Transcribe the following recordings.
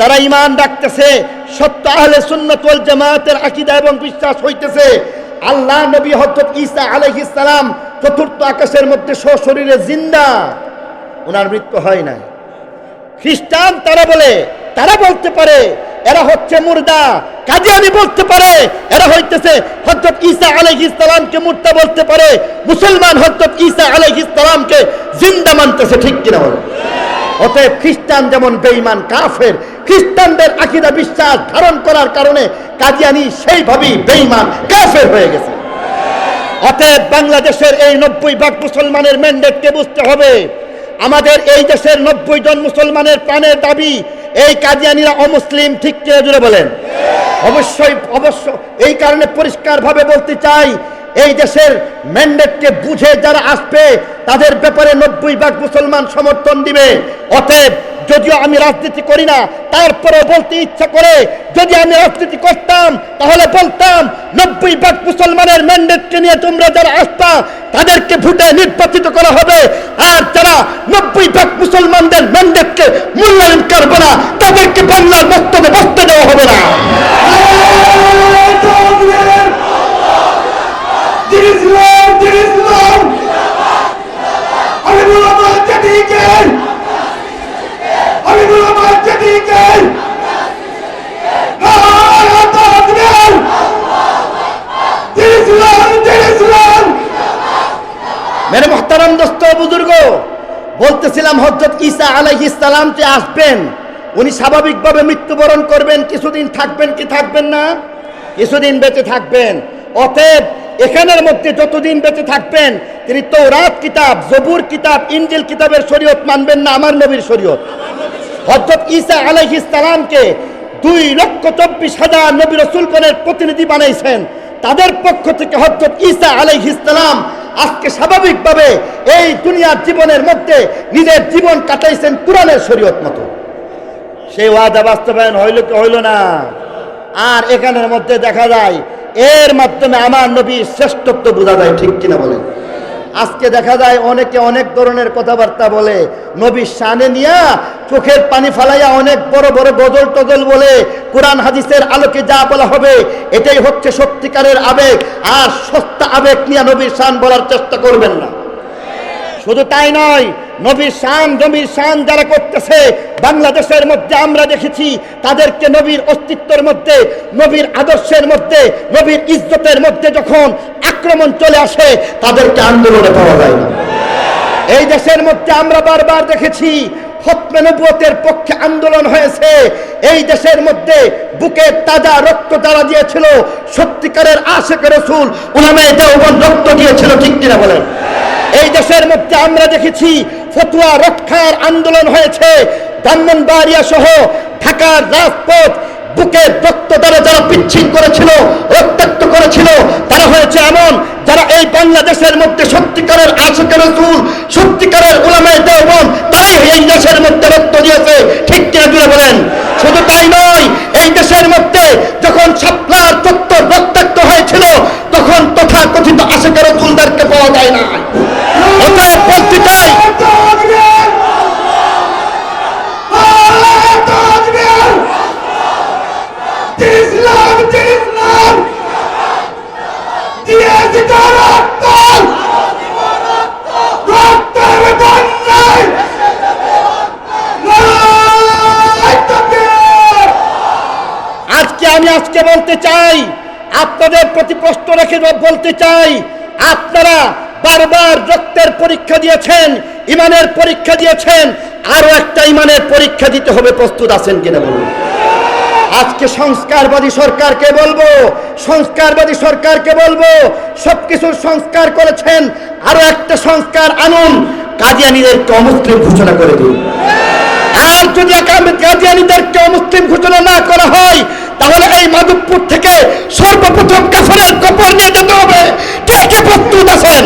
যারা ঈমান রাখতেছে, সত্য আহলে সুন্নাত ওয়াল জামাতের আকীদা এবং বিশ্বাস হইতেছে আল্লাহ নবী হযরত ঈসা আলাইহিস সালাম চতুর্থ আকাশের মধ্যে সশরীরে জিন্দা, ওনার মৃত্যু হয় নাই। খ্রিস্টান তারা বলতে পারে এরা হচ্ছে মুর্দা, কাদিয়ানী বলতে পারে এরা হইতেছে হযরত ঈসা আলাইহিস সালামকে মুর্দা বলতে পারে, মুসলমান হযরত ঈসা আলাইহিস সালামকে জিন্দা মানতেছে, ঠিক কিনা বলেন? অতএব খ্রিস্টান যেমন বেঈমান কাফের, খ্রিস্টানদের আকীদা বিশ্বাস ধারণ করার কারণে কাদিয়ানী সেইভাবেই বেঈমান কাফের হয়ে গেছে। অতএব বাংলাদেশের এই 90% মুসলমানের ম্যান্ডেটকে বুঝতে হবে, আমাদের এই দেশের 90 জন মুসলমানের প্রাণের দাবি এই কাদিয়ানীরা অমুসলিম, ঠিক কিনা জুড়ে বলেন? অবশ্যই এই কারণে পরিষ্কারভাবে বলতে চাই, এই দেশের ম্যান্ডেটকে বুঝে যারা আসবে তাদের ব্যাপারে 90% মুসলমান সমর্থন দিবে। অতএব যদিও আমি রাজনীতি করি না, তারপরে বলতে ইচ্ছা করে, যদি আমি রাজনীতি করতাম তাহলে বলতাম 90% মুসলমানের ম্যান্ডেটকে নিয়ে তোমরা যারা আসবা তাদেরকে ভোটে নির্বাচিত করা হবে, আর যারা 90% মুসলমানদের ম্যান্ডেটকে মূল্যায়ন করবে না তাদেরকে বাংলার মসজিদে বসতে দেওয়া হবে না। মেরে মুহতারাম দোস্ত বুজুর্গ, বলতেছিলাম হযরত ঈসা আলাইহিস সালাম যে আসবেন, উনি স্বাভাবিকভাবে মৃত্যুবরণ করবেন, কিছুদিন থাকবেন কি থাকবেন না? কিছুদিন বেঁচে থাকবেন। অতএব এখানের মধ্যে যতদিন বেঁচে থাকবেন তিনি তাওরাত কিতাব, জবুর কিতাব, ইনজিল কিতাবের শরীয়ত মানবেন না আমার নবীর শরীয়ত। হযরত ঈসা আলাইহিস সালামকে 2,24,000 নবী রাসূলগণের প্রতিনিধি বানাইছেন, তাদের পক্ষ থেকে হযরত ঈসা আলাইহিস সালাম আজকে স্বাভাবিকভাবে এই দুনিয়ার জীবনের মধ্যে নিজের জীবন কাটাইছেন কুরআনের শরীয়ত মতো। সেই ওয়াদা বাস্তবায়ন হইল কি হইল না? আর এখানের মধ্যে দেখা যায় এর মাধ্যমে আমার নবীর শ্রেষ্ঠত্ব বোঝা যায়, ঠিক কিনা বলেন? আজকে দেখা যায় অনেকে অনেক ধরনের কথাবার্তা বলে, নবীর শানে নিয়া চোখের পানি ফালাইয়া অনেক বড় বড় গজল টজল বলে, কোরআন হাদিসের আলোকে যা বলা হবে এটাই হচ্ছে সত্যিকারের আবেগ, আর সস্তা আবেগ নিয়ে নবীর শান বলার চেষ্টা করবেন না। শুধু তাই নয়, নবীর শান যারা করতেছে বাংলাদেশের মধ্যে আমরা দেখেছি, তাদেরকে নবীর অস্তিত্বের মধ্যে, নবীর আদর্শের মধ্যে, নবীর ইজ্জতের মধ্যে যখন আক্রমণ চলে আসে তাদেরকে আন্দোলনে পাওয়া যায় না। এই দেশের মধ্যে আমরা বারবার দেখেছি খতমে নবুয়তের পক্ষে আন্দোলন হয়েছে, এই দেশের মধ্যে বুকের তাজা রক্ত যারা দিয়েছিল, সত্যিকারের আশিক রাসূল উলামায়ে দেওবন্দ রক্ত দিয়েছিল, ঠিক কিনা বলেন? এই দেশের মধ্যে আমরা দেখেছি ফতোয়া রক্ষার আন্দোলন হয়েছে, ব্রাহ্মণবাড়িয়া সহ ঢাকার রাজপথ বুকের রক্ত দ্বারা যারা পিচ্ছিল করেছিল, রক্তাক্ত করেছিল, তারা হয়েছে এমন যারা এই বাংলাদেশের মধ্যে সত্যিকারের আশিক রাসূল, সত্যিকারের উলামায়ে দেওবন্দ, তারাই এই দেশের মধ্যে রক্ত দিয়েছে, ঠিক কিনা জুড়ে বলেন? শুধু তাই নয়, এই দেশের মধ্যে যখন শাপলার চত্বর রক্তাক্ত হয়েছিল তখন তথাকথিত আশিক রাসূলদেরকে পাওয়া যায় না। অতএব বলতে চাই, আজকে বলতে চাই, আপনাদের প্রতি প্রশ্ন রেখে বলতে চাই, আপনারা বারবার রক্তের পরীক্ষা দিয়েছেন, ইমানের পরীক্ষা দিয়েছেন, আরো একটা ইমানের পরীক্ষা দিতে হবে, প্রস্তুত আছেন কিনা বলুন? আজকে সংস্কারবাদী সরকারকে বলবো, সবকিছুর সংস্কার করেছেন, আরো একটা সংস্কার আনুন, কাদিয়ানীদেরকে অমুসলিম ঘোষণা করে দিন। আর যদি কাদিয়ানীদেরকে অমুসলিম ঘোষণা না করা হয় তাহলে এই মাধবপুর থেকে সর্বপ্রথম কাফেরের কবর নিয়ে যেতে হবে। কে কে প্রস্তুত আছেন?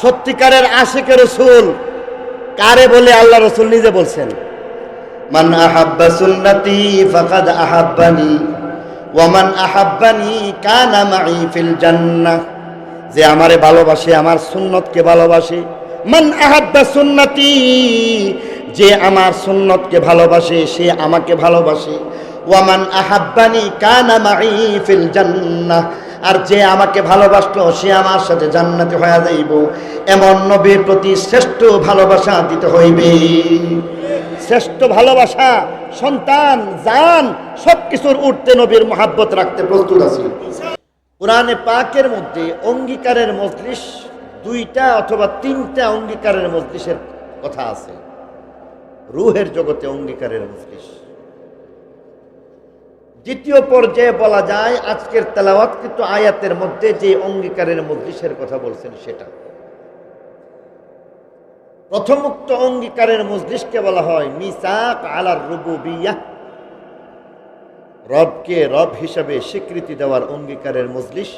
সত্যিকারের আশিকে রাসূল কারে বলে আল্লাহ রাসূল নিজে বলছেন, মান আহাব্বা সুন্নতি ফাকাদ আহাব্বানি ওয়া মান আহাব্বানি কানা মাই ফিল জান্নাহ। যে আমারে ভালোবাসে, আমার সুন্নতকে ভালোবাসে, মান আহাব্বা সুন্নতি, যে আমার সুন্নতকে ভালোবাসে সে আমাকে ভালোবাসে, ওয়া মান আহাব্বানি কানা মাই ফিল জান্নাহ, আর যে আমাকে ভালোবাসলো সে আমার সাথে জান্নাতে হয়ে যাইব। এমন নবীর প্রতি শ্রেষ্ঠ ভালোবাসা দিতে হইবে। শ্রেষ্ঠ ভালোবাসা, সন্তান, জান সবকিছুর ঊর্ধ্বে নবীর মহাব্বত রাখতে প্রস্তুত আছি। কোরআনে পাকের মধ্যে অঙ্গীকারের মজলিস দুইটা অথবা তিনটা অঙ্গীকারের মজলিসের কথা আছে। রূহের জগতে অঙ্গীকারের মজলিস দ্বিতীয় পর্যায়ে বলা যায় আজকের তেলাওয়াতকৃত আয়াতের মধ্যে যে অঙ্গীকারের মজলিসের কথা বলছেন সেটা। প্রথম উক্ত অঙ্গীকারের মজলিসকে বলা হয় মিসাক আলার রুবুবিয়্যাহ, রবকে রব হিসাবে স্বীকৃতি দেওয়ার অঙ্গীকারের মজলিস।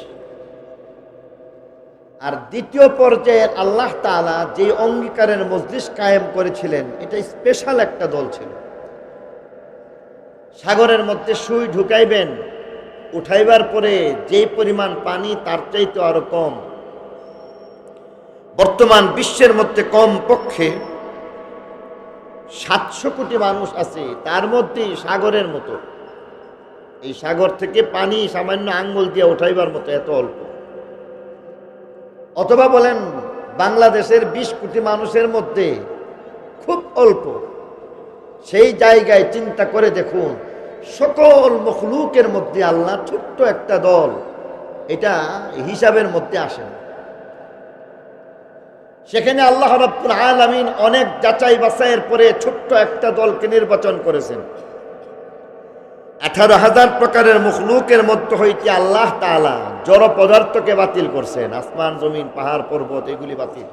আর দ্বিতীয় পর্যায়ের আল্লাহ তাআলা যে অঙ্গীকারের মজলিস কায়েম করেছিলেন এটা স্পেশাল একটা দল ছিল। সাগরের মধ্যে সুই ঢুকাইবেন, উঠাইবার পরে যে পরিমাণ পানি তার চাইতে আরো কম। বর্তমান বিশ্বের মধ্যে কম পক্ষে 700 কোটি মানুষ আছে, তার মধ্যে সাগরের মতো, এই সাগর থেকে পানি সামান্য আঙ্গুল দিয়ে উঠাইবার মতো এত অল্প। অথবা বলেন বাংলাদেশের 20 কোটি মানুষের মধ্যে খুব অল্প। সেই জায়গায় চিন্তা করে দেখুন, সকল মখলুকের মধ্যে আল্লাহ ছোট্ট একটা দল, এটা হিসাবের মধ্যে আসে না। সেখানে আল্লাহ রাব্বুল আলামিন অনেক যাচাই বাছাইয়ের পরে ছোট্ট একটা দলকে নির্বাচন করেছেন। 18,000 প্রকারের মখলুকের মধ্য হইতে আল্লাহ তাআলা জড় পদার্থকে বাতিল করছেন। আসমান, জমিন, পাহাড়, পর্বত এগুলি বাতিল।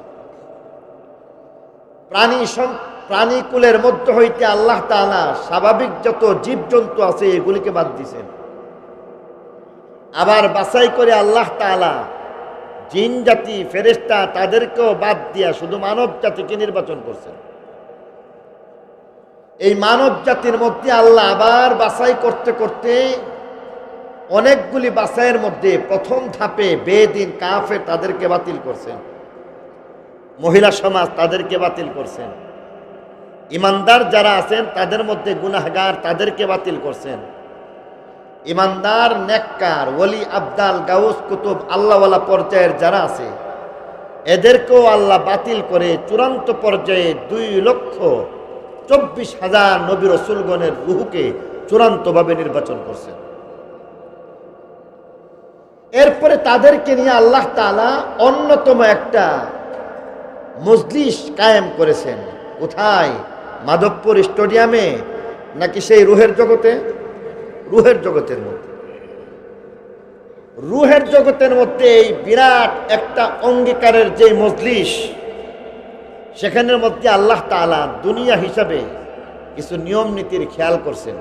প্রাণীকুলের মধ্য হইতে আল্লাহ তাআলা স্বাভাবিক যত জীবজন্তু আছে এগুলিকে বাদ দিয়েছেন। আবার বাছাই করে আল্লাহ তাআলা জিন জাতি, ফেরেশতা তাদেরকেও বাদ দিয়া শুধু মানব জাতিকে নির্বাচন করছেন। এই মানব জাতির মধ্যে আল্লাহ আবার বাছাই করতে করতে অনেকগুলি বাছাইয়ের মধ্যে প্রথম ধাপে বেদিন, কাফের তাদেরকে বাতিল করছেন। মহিলা সমাজ তাদেরকে বাতিল করছেন। ইমানদার যারা আছেন তাদের মধ্যে গুনাহগার তাদেরকে বাতিল করছেন। ইমানদার, নেককার, ওলি, আবদাল, গাউস, কুতুব, আল্লাহওয়ালা পর্যায়ের যারা আছে এদেরকেও আল্লাহ বাতিল করে চূড়ান্ত পর্যায়ে 2,24,000 নবী রাসূলগণের রূহকে চূড়ান্তভাবে নির্বাচন করছেন। এরপরে তাদেরকে নিয়ে আল্লাহ তাআলা অন্যতম একটা মজলিস কায়েম করেছেন। কোথায়? মাধবপুর স্টেডিয়ামে নাকি সেই রূহের জগতে? রূহের জগতের মধ্যে। রূহের জগতের মধ্যে এই বিরাট একটা অঙ্গীকারের যে মজলিস, সেখানের মধ্যে আল্লাহ তাআলা দুনিয়া হিসাবে কিছু নিয়ম নীতির খেয়াল করছেন।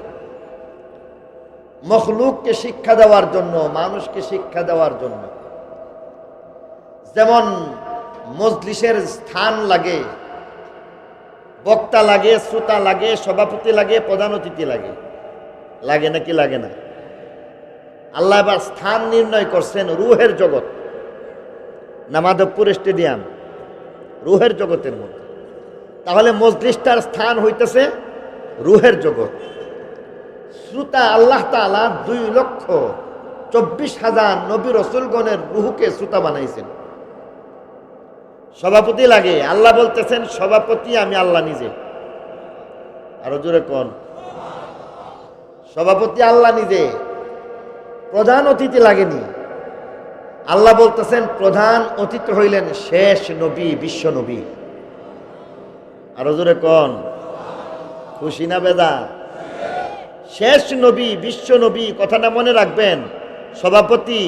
মখলুককে শিক্ষা দেওয়ার জন্য, মানুষকে শিক্ষা দেওয়ার জন্য। যেমন মজলিসের স্থান লাগে, বক্তা লাগে, শ্রোতা লাগে, সভাপতি লাগে, প্রধান অতিথি লাগে। লাগে নাকি লাগে না? আল্লাহ এবার স্থান নির্ণয় করছেন রূহের জগৎ, মাধবপুর স্টেডিয়াম রূহের জগতের মধ্যে। তাহলে মজলিসটার স্থান হইতেছে রূহের জগৎ। শ্রোতা আল্লাহ তাআলা 2,24,000 নবী রাসূলগণের রূহকে শ্রোতা বানাইছেন। সভাপতি লাগে, আল্লাহ বলতেছেন সভাপতি আমি আল্লাহ নিজে। আরো জোরে কোন? সভাপতি আল্লাহ নিজে। প্রধান অতিথি লাগেনি, আল্লাহ বলতেছেন প্রধান অতিথি হইলেন শেষ নবী, বিশ্ব নবী। আরো জোরে কোন? খুশি না বেদা? শেষ নবী, বিশ্ব নবী, কথাটা মনে রাখবেন। সভাপতি,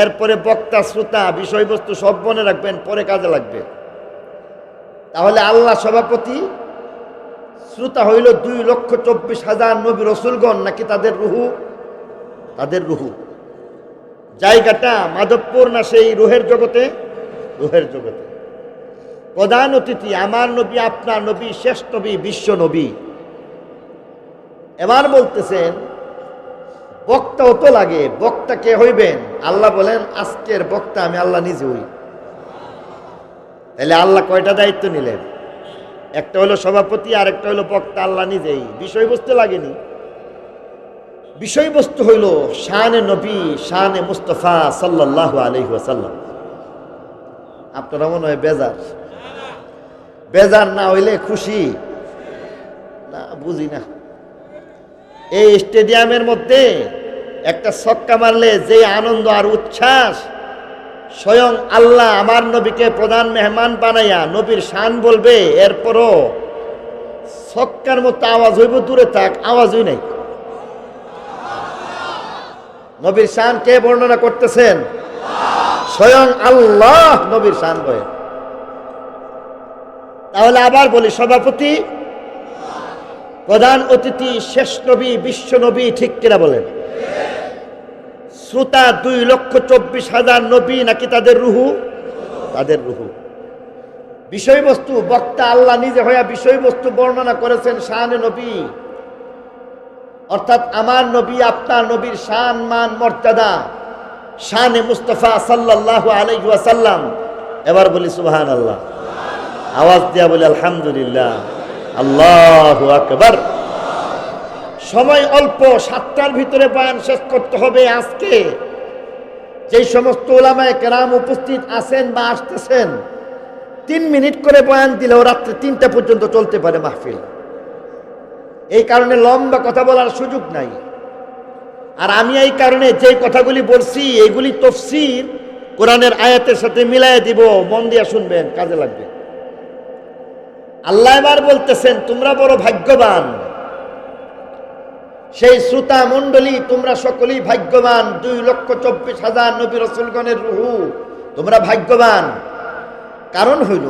এরপরে বক্তা, শ্রোতা, বিষয়বস্তু সব মনে রাখবেন, পরে কাজে লাগবে। তাহলে আল্লাহ সভাপতি, শ্রোতা হইল 2,24,000 নবী রাসূলগণ নাকি তাদের রূহ? তাদের রূহ। জায়গাটা মাধবপুর না সেই রূহের জগতে? রূহের জগতে। প্রধান অতিথি আমার নবী, আপনার নবী, শেষ নবী, বিশ্ব নবী। এবার বলতেছেন বক্তাও তো লাগে, বক্তা কে হইবেন? আল্লাহ বলেন আজকের বক্তা আমি আল্লাহ নিজে হই। তাহলে আল্লাহ কয়টা দায়িত্ব নিলেন? একটা হলো সভাপতি, আর একটা হলো বক্তা আল্লাহ নিজেই। বিষয়বস্তু লাগেনি। বিষয়বস্তু হইল শানে নবী, শানে মুস্তফা সাল্লাল্লাহু আলাইহি ওয়াসাল্লাম। আপনারা মনে হয় বেজার, বেজার না হইলে খুশি না, বুঝি না। এই স্টেডিয়ামের মধ্যে একটা ছক্কা মারলে যে আনন্দ আর উচ্ছ্বাস, স্বয়ং আল্লাহ আমার নবীকে প্রধান মেহমান বানাইয়া নবীর শান বলবে, এরপরও ছক্কার মতো আওয়াজ হইব, দূরে থাক, আওয়াজই নাই। নবীর শান কে বর্ণনা করতেছেন? স্বয়ং আল্লাহ নবীর শান বলে। তাহলে আবার বলি, সভাপতি, প্রধান অতিথি, শেষ নবী, বিশ্ব নবী, ঠিক কিনা বলেন? শ্রোতা 2,24,000 নবী নাকি তাদের রুহু? তাদের রুহু। বিষয়বস্তু বক্তা আল্লাহ নিজে হইয়া বিষয়বস্তু বর্ণনা করেছেন শানে নবী, অর্থাৎ আমার নবী, আপনার নবীর শান, মান, মর্যাদা, শানে মুস্তাফা সাল্লাল্লাহু আলাইহি ওয়াসাল্লাম। এবার বলি সুবহানাল্লাহ, আওয়াজ দিয়া বলি আলহামদুলিল্লাহ, আল্লাহু আকবার। সময় অল্প, 7টার ভিতরে বয়ান শেষ করতে হবে। আজকে যেই সমস্ত উলামায়ে কেরাম উপস্থিত আছেন বা আসতেছেন, 3 মিনিট করে বয়ান দিলেও রাত্রে 3টা পর্যন্ত চলতে পারে মাহফিল। এই কারণে লম্বা কথা বলার সুযোগ নাই। আর আমি এই কারণে যে কথাগুলি বলছি এইগুলি তাফসীর কোরআনের আয়াতের সাথে মিলাইয়া দিব, মন দিয়ে শুনবেন, কাজে লাগবে। আল্লাহ এবার বলতেছেন তোমরা বড় ভাগ্যবান। সেই শ্রোতা মণ্ডলী, তোমরা সকলেই ভাগ্যবান। 2,24,000 নবী রাসূলগণের রূহ, তোমরা ভাগ্যবান। কারণ হইল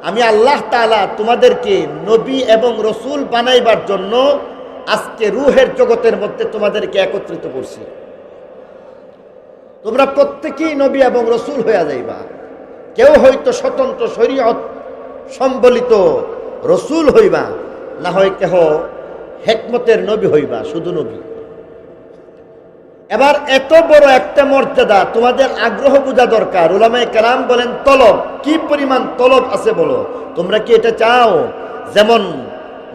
আমি আল্লাহ তাআলা তোমাদেরকে নবী এবং রসুল বানাইবার জন্য আজকে রূহের জগতের মধ্যে তোমাদেরকে একত্রিত করছি। তোমরা প্রত্যেকেই নবী এবং রসুল হইয়া যাইবা। কেউ হয়তো স্বতন্ত্র শরীয়ত সম্বলিত রসুল হইবা, না হয় কেহ হিকমতের নবী হইবা, শুধু নবী। এবার এত বড় একটা মর্যাদা, তোমাদের আগ্রহ বোঝা দরকার। উলামায়ে কেরাম বলেন তলব, কি পরিমাণ তলব আছে বলো। তোমরা কি এটা চাও? যেমন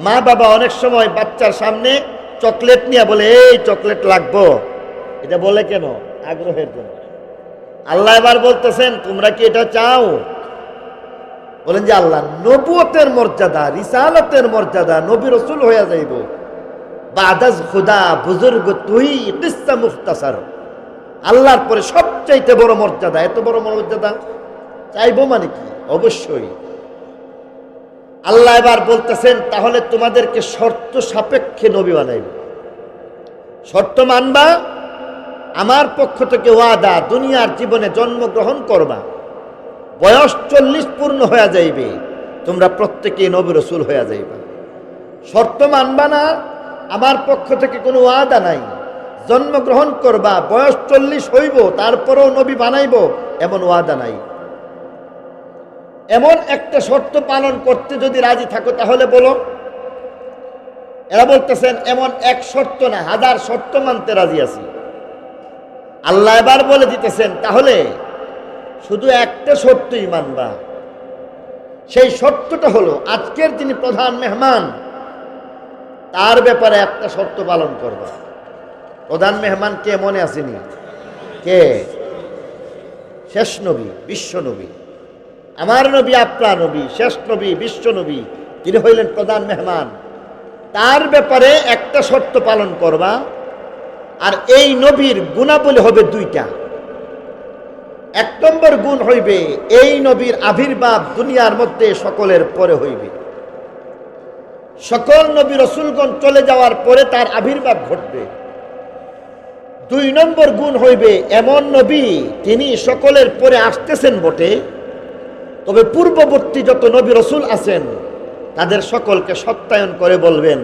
মা বাবা অনেক সময় বাচ্চার সামনে চকলেট নিয়ে বলে এই চকলেট লাগবো, এটা বলে কেন? আগ্রহের জন্য। আল্লাহ এবার বলতেছেন তোমরা কি এটা চাও? বলেন যে আল্লাহ নবুয়তের মর্যাদা, রিসালাতের মর্যাদা, নবী রসুল হইয়া যাইব। বাদাজ খুদা বুজুর্গ তুই কিসসা মুখতাসার, আল্লাহর পরে সবচাইতে বড় মর্যাদা। এত বড় মর্যাদা চাইবো মানে কি? অবশ্যই। আল্লাহ এবার বলতেছেন তাহলে তোমাদেরকে শর্ত সাপেক্ষে নবী বানাইব। শর্ত মানবা, আমার পক্ষ থেকে ওয়াদা, দুনিয়ার জীবনে জন্মগ্রহণ করবা, বয়স 40 পূর্ণ হয়ে যাইবে, তোমরা প্রত্যেকেই নবী রসুল হয়ে যাইবা। শর্ত মানবা না, আমার পক্ষ থেকে কোনো ওয়াদা নাই। জন্মগ্রহণ করবা, বয়স 40 হইব, তারপরেও নবী বানাইব, এমন ওয়াদা নাই। এমন একটা শর্ত পালন করতে যদি রাজি থাকো তাহলে বলো। এরা বলতেছেন এমন এক শর্ত না, 1000 শর্ত মানতে রাজি আছি। আল্লাহ এবার বলে দিতেছেন তাহলে শুধু একটা শর্তই মানবা। সেই শর্তটা হলো আজকের যিনি প্রধান মেহমান, তার ব্যাপারে একটা শর্ত পালন করবা। প্রধান মেহমান কে মনে আসেনি? কে? শেষ নবী, বিশ্ব নবী। আমার নবী, আপনার নবী, শেষ নবী, বিশ্ব নবী, তিনি হইলেন প্রধান মেহমান। তার ব্যাপারে একটা শর্ত পালন করবা। আর এই নবীর গুণাবলী হবে 2টা। 1 নম্বর গুণ হইবে এই নবীর আবির্ভাব দুনিয়ার মধ্যে সকলের পরে হইবে। সকল নবী রসুলগণ চলে যাওয়ার পরে তার আবির্ভাব ঘটবে। 2 নম্বর গুণ হইবে এমন নবী তিনি সকলের পরে আসতেছেন বটে, তবে পূর্ববর্তী যত নবী রসুল আছেন তাদের সকলকে সত্যায়ন করে বলবেন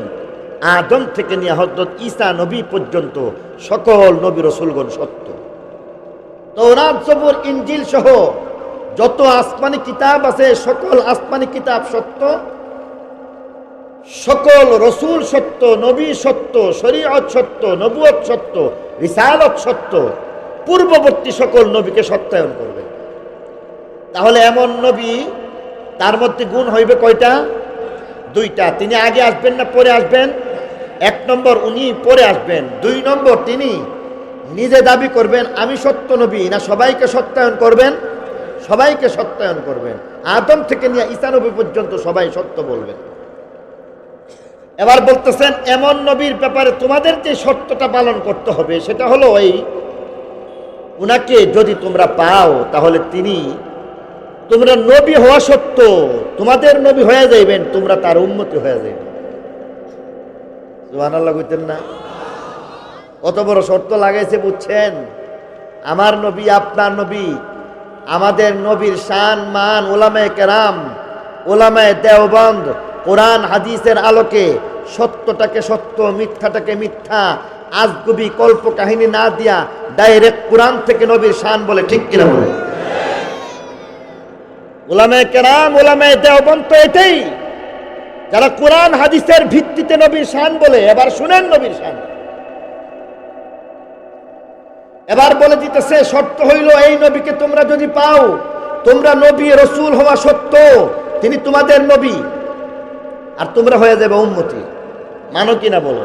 আদম থেকে নিয়ে হযরত ঈসা নবী পর্যন্ত সকল নবী রসুলগণ সত্য। তাওরাত, জবুর, ইনজিল সহ যত আসমানি কিতাব আছে সকল আসমানি কিতাব সত্য, সকল রসুল সত্য, নবী সত্য, শরীয়ত সত্য, নবুয়ত সত্য, রিসালত সত্য, পূর্ববর্তী সকল নবীকে সত্যায়ন করবে। তাহলে এমন নবী, তার মধ্যে গুণ হইবে কয়টা? দুইটা। তিনি আগে আসবেন না পরে আসবেন? 1 নম্বর উনি পরে আসবেন। 2 নম্বর তিনি নিজে দাবি করবেন আমি সত্য নবী, না সবাইকে সত্যায়ন করবেন? সবাইকে সত্যায়ন করবেন। আদম থেকে নিয়ে ঈসা নবী পর্যন্ত সবাই সত্য বলবেন। এবার বলতেছেন এমন নবীর ব্যাপারে তোমাদের যে সত্যটা পালন করতে হবে সেটা হলো এই, উনাকে যদি তোমরা পাও তাহলে তোমরা নবী হওয়া সত্য তোমাদের নবী হয়ে যাইবেন, তোমরা তার উম্মতি হয়ে যাইবেন। সুবহানাল্লাহ কইতেন না? কত বড় শর্ত লাগাইছে বুঝছেন? আমার নবী, আপনার নবী, আমাদের নবীর শান মান উলামায়ে কেরাম, উলামায়ে দেওবন্দ কোরআন হাদিসের আলোকে সত্যটাকে সত্য, মিথ্যাটাকে মিথ্যা, আজগুবি কল্প কাহিনী না দিয়া ডাইরেক্ট কোরআন থেকে নবীর শান বলে, ঠিক কিনা বলে? উলামায়ে কেরাম, উলামায়ে দেওবন্দ তো এটাই, যারা কোরআন হাদিসের ভিত্তিতে নবীর শান বলে। এবার শুনেন নবীর শান। এবার বলে দিতেছে শর্ত হইল এই নবীকে তোমরা যদি পাও, তোমরা নবী রসুল হওয়া সত্য, তিনি তোমাদের নবী, আর তোমরা হয়ে যাবে উম্মতি। মানো কিনা বলো?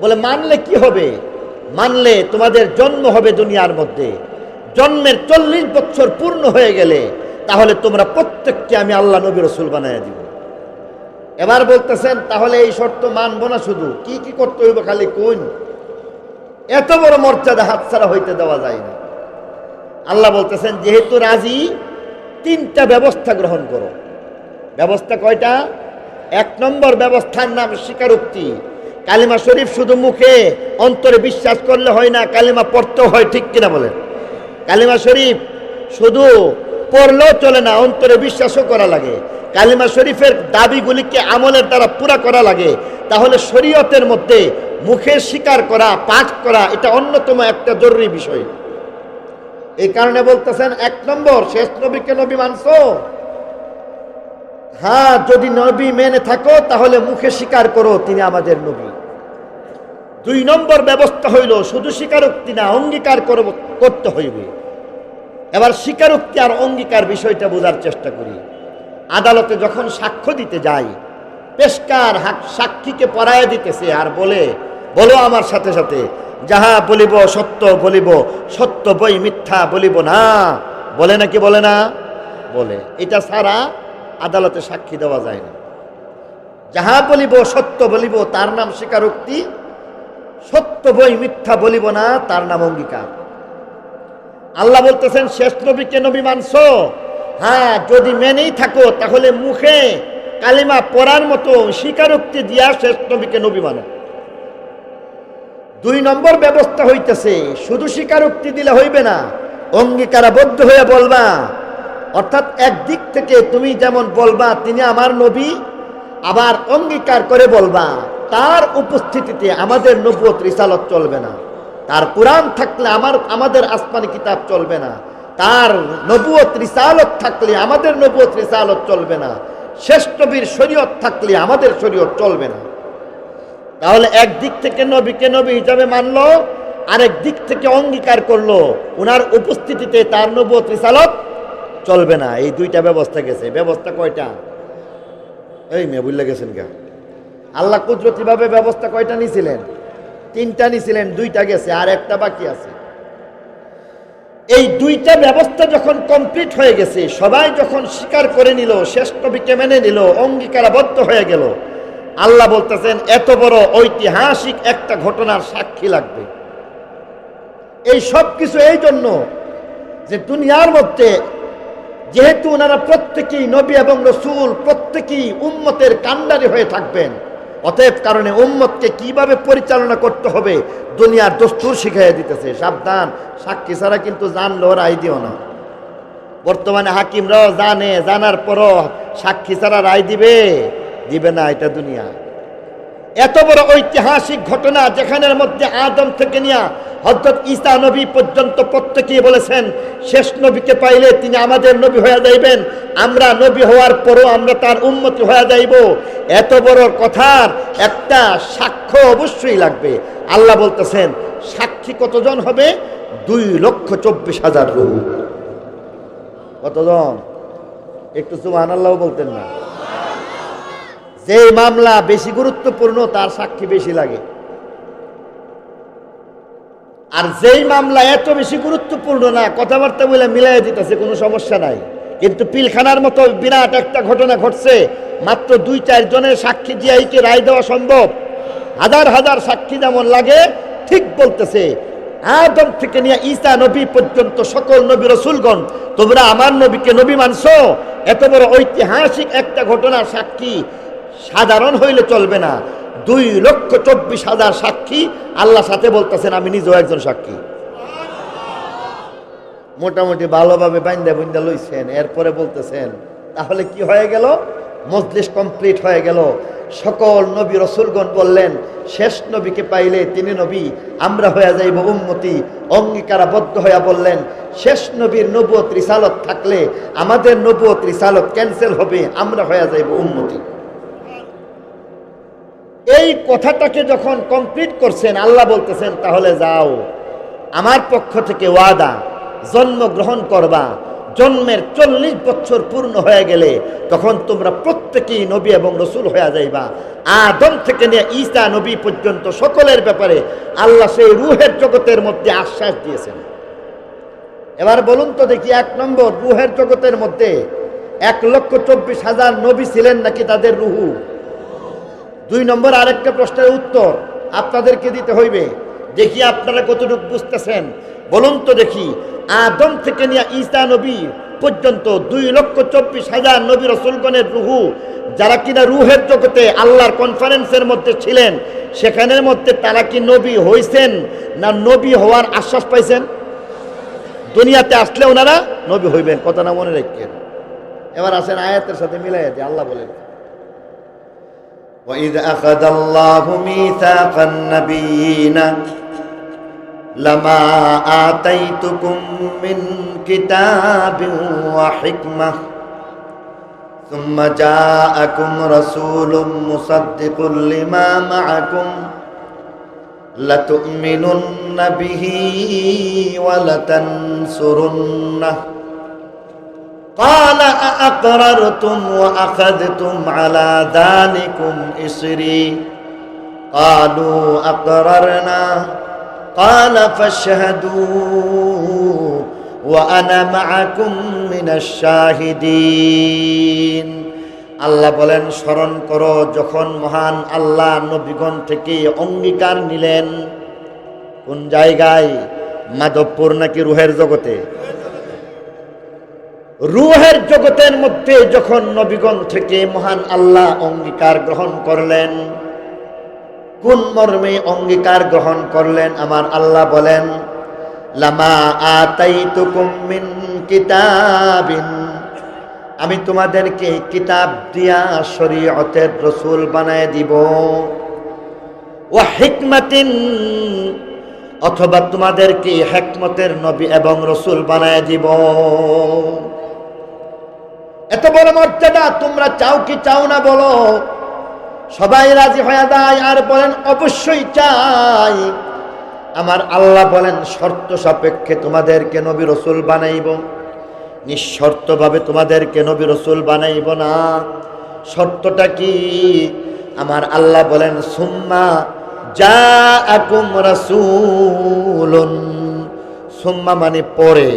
বলে মানলে কি হবে? মানলে তোমাদের জন্ম হবে দুনিয়ার মধ্যে, জন্মের 40 বছর পূর্ণ হয়ে গেলে তাহলে তোমরা প্রত্যেককে আমি আল্লাহ নবী রসুল বানাইয়া দিব। এবার বলতেছেন তাহলে এই শর্ত মানবো না, শুধু কি কি করতে হইব খালি কোন? এত বড় মর্যাদা হাতছাড়া হইতে দেওয়া যায় না। আল্লাহ বলতেছেন যেহেতু রাজি, 3টা ব্যবস্থা গ্রহণ করো। ব্যবস্থা কয়টা? 1 নম্বর ব্যবস্থার নাম স্বীকারোক্তি। কালিমা শরীফ শুধু মুখে অন্তরে বিশ্বাস করলে হয় না, কালিমা পড়তেও হয়, ঠিক কিনা বলেন? কালিমা শরীফ শুধু পড়লেও চলে না, অন্তরে বিশ্বাসও করা লাগে। কালিমা শরীফের দাবিগুলিকে আমলের দ্বারা পুরা করা লাগে। তাহলে শরীয়তের মধ্যে মুখে স্বীকার করা, পাঠ করা, এটা অন্যতম একটা জরুরি বিষয়। এই কারণে বলতেছেন 1 নম্বর, শেষ নবীকে নবী মানছো? হ্যাঁ, যদি নবী মেনে থাকো তাহলে মুখে স্বীকার করো তিনি আমাদের নবী। 2 নম্বর ব্যবস্থা হইল শুধু স্বীকারোক্তি না, অঙ্গীকার করতে হইবে। এবার স্বীকারোক্তি আর অঙ্গীকার বিষয়টা বোঝার চেষ্টা করি। আদালতে যখন সাক্ষ্য দিতে যাই, পেশকার সাক্ষীকে পড়াইয়া দিতেছে আর বলো আমার সাথে সাথে, যাহা বলিব সত্য বলিব, সত্য বই মিথ্যা বলিব না। বলে নাকি বলে না? বলে। এটা ছাড়া আদালতে সাক্ষী দেওয়া যায় না। যাহা বলিব সত্য বলিব তার নাম স্বীকারোক্তি, সত্য বই মিথ্যা বলিব না তার নাম অঙ্গীকার। আল্লাহ বলতেছেন শেষ নবীকে নবী মানছো? হ্যাঁ, যদি মেনেই থাকো তাহলে মুখে কালিমা পড়ার মতো স্বীকারোক্তি দিয়া শেষ নবীকে নবী মানো। 2 নম্বর ব্যবস্থা হইতেছে শুধু স্বীকারোক্তি দিলে হইবে না, অঙ্গীকারাবদ্ধ হয়ে বলবা। অর্থাৎ একদিক থেকে তুমি যেমন বলবা তিনি আমার নবী, আবার অঙ্গীকার করে বলবা তার উপস্থিতিতে আমাদের নবুয়ত রিসালত চলবে না, তার কোরআন থাকলে আমাদের আসমানি কিতাব চলবে না, তার নবুয়ত রিসালত থাকলে আমাদের নবুয়ত রিসালত চলবে না, শেষ নবীর শরীয়ত থাকলে আমাদের শরীয়ত চলবে না। তাহলে একদিক থেকে নবীকে নবী হিসাবে মানলো, আরেক দিক থেকে অঙ্গীকার করলো ওনার উপস্থিতিতে তার নবুয়ত রিসালত চলবে না। এই 2টা ব্যবস্থা গেছে। ব্যবস্থা কয়টা? এই মেয়ে বুঝলে গেছেন কে? আল্লাহ কুদরতিভাবে ব্যবস্থা কয়টা নিছিলেন? 3টা নিছিলেন, 2টা গেছে, আর একটা বাকি আছে। এই 2টা ব্যবস্থা যখন কমপ্লিট হয়ে গেছে, সবাই যখন স্বীকার করে নিল, শেষ নবীকে মেনে নিল, অঙ্গীকারাবদ্ধ হয়ে গেল, আল্লাহ বলতেছেন এত বড় ঐতিহাসিক একটা ঘটনার সাক্ষী লাগবে। এই সব কিছু এই জন্য যে দুনিয়ার মধ্যে যেহেতু ওনারা প্রত্যেকেই নবী এবং রসুল, প্রত্যেকেই উম্মতের কান্ডারি হয়ে থাকবেন, অতএব কারণে উম্মতকে কিভাবে পরিচালনা করতে হবে দুনিয়ার দস্তুর শিখাইয়া দিতেছে। সাবধান, সাক্ষী ছাড়া কিন্তু জানলেও রায় দিও না। বর্তমানে হাকিমরাও জানে, জানার পরও সাক্ষী ছাড়া রায় দিবে না, এটা দুনিয়া। এত বড় ঐতিহাসিক ঘটনা যেখানের মধ্যে আদম থেকে নিয়ে হযরত ঈসা নবী পর্যন্ত প্রত্যেকেই বলেছেন শেষ নবীকে পাইলে তিনি আমাদের নবী হয়ে যাইবেন, আমরা নবী হওয়ার পরও আমরা তার উম্মতি হয়ে যাইব। এত বড় কথার একটা সাক্ষ্য অবশ্যই লাগবে। আল্লাহ বলতেছেন সাক্ষী কতজন হবে? 2,24,000 রূহ। কতজন? একটু সুবহানাল্লাহ বলতেন না? যে মামলা বেশি গুরুত্বপূর্ণ তার সাক্ষী বেশি লাগে, আর যেই মামলা এত বেশি গুরুত্বপূর্ণ না, কথাবার্তা বলে মিলাই দিতেছে, কোনো সমস্যা নাই, কিন্তু পিলখানার মতো বিরাট একটা ঘটনা ঘটছে, মাত্র 2-4 জনের সাক্ষী দিয়েই কি রায় দেওয়া সম্ভব? হাজার হাজার সাক্ষী যেমন লাগে, ঠিক বলতেছে আদম থেকে নিয়ে ঈসা নবী পর্যন্ত সকল নবী রাসূলগণ তোমরা আমার নবীকে নবী মানছো। এত বড় ঐতিহাসিক একটা ঘটনার সাক্ষী সাধারণ হইলে চলবে না। 2,24,000 সাক্ষী আল্লাহ সাথে বলতেছেন আমি নিজেও একজন সাক্ষী। মোটামুটি ভালোভাবে বাইন্দা বুন্দা লইছেন, এরপরে বলতেছেন তাহলে কি হয়ে গেল? মজলিস কমপ্লিট হয়ে গেল। সকল নবী রাসূলগণ বললেন শেষ নবীকে পাইলে তিনি নবী, আমরা হয়ে যাইব উম্মতি। অঙ্গীকারাবদ্ধ হয়ে বললেন শেষ নবীর নবুয়ত রিসালত থাকলে আমাদের নবুয়ত রিসালত ক্যান্সেল হবে, আমরা হয়ে যাইব উম্মতি। এই কথাটাকে যখন কমপ্লিট করছেন আল্লাহ বলতেছেন তাহলে যাও, আমার পক্ষ থেকে ওয়াদা, জন্মগ্রহণ করবা, জন্মের 40 বছর পূর্ণ হয়ে গেলে তখন তোমরা প্রত্যেকেই নবী এবং রসুল হয়ে যাইবা। আদম থেকে নিয়ে ঈসা নবী পর্যন্ত সকলের ব্যাপারে আল্লাহ সেই রূহের জগতের মধ্যে আশ্বাস দিয়েছেন। এবার বলুন তো দেখি, 1 নম্বর, রূহের জগতের মধ্যে 1,24,000 নবী ছিলেন নাকি তাদের রূহ? 2 নম্বর আরেকটা প্রশ্নের উত্তর আপনাদেরকে দিতে হইবে, দেখি আপনারা কতটুকু বুঝতেছেন। বলুন তো দেখি, আদম থেকে নিয়ে ঈসা নবী পর্যন্ত 2,24,000 নবী রাসূলগণের রূহ, যারা কিনা রূহের জগতে আল্লাহর কনফারেন্সের মধ্যে ছিলেন, সেখানের মধ্যে তারা কি নবী হইছেন না নবী হওয়ার আশ্বাস পাইছেন? দুনিয়াতে আসলে ওনারা নবী হইবেন, কথা না মনে রাখেন। এবার আসেন আয়াতের সাথে মিলাইয়া দিয়ে আল্লাহ বলেন وَإِذْ أَخَذَ اللَّهُ مِيثَاقَ النَّبِيِّينَ لَمَا آتَيْتُكُم مِّن كِتَابٍ وَحِكْمَةٍ ثُمَّ جَاءَكُمْ رَسُولٌ مُصَدِّقٌ لِّمَا مَعَكُمْ لَتُؤْمِنُنَّ بِهِ وَلَتَنصُرُنَّهُ قال أأقررتم وأخذتم على ذلكم إصري قالوا أقررنا قال فاشهدوا وأنا معكم من الشاهدين। আল্লাহ বলেন স্মরণ করো যখন মহান আল্লাহ নবীগণ থেকে অঙ্গীকার নিলেন। কোন জায়গায়? মাধবপুর নাকি রূহের জগতে? রূহের জগতের মধ্যে যখন নবীগণ থেকে মহান আল্লাহ অঙ্গীকার গ্রহণ করলেন। কোন মর্মে অঙ্গীকার গ্রহণ করলেন? আমার আল্লাহ বলেন লামা আতাইতুকুম মিন কিতাবিন, আমি তোমাদেরকে কিতাব দিয়া শরীয়তের রাসূল বানায় দিব। ওয়া হিকমাতিন, অথবা তোমাদেরকে হিকমতের নবী এবং রাসূল বানায় দিব। এত বড় মর্যাদা তোমরা চাও কি চাও না বলো? সবাই রাজি হয়ে যায় আর বলেন অবশ্যই চাই। আমার আল্লাহ বলেন শর্ত সাপেক্ষে তোমাদেরকে নবী রাসূল বানাইব, নিঃশর্তভাবে তোমাদেরকে নবী রাসূল বানাইব না। শর্তটা কি? আমার আল্লাহ বলেন সুম্মা জাআকুম রাসূলুন, সুম্মা মানে পরে,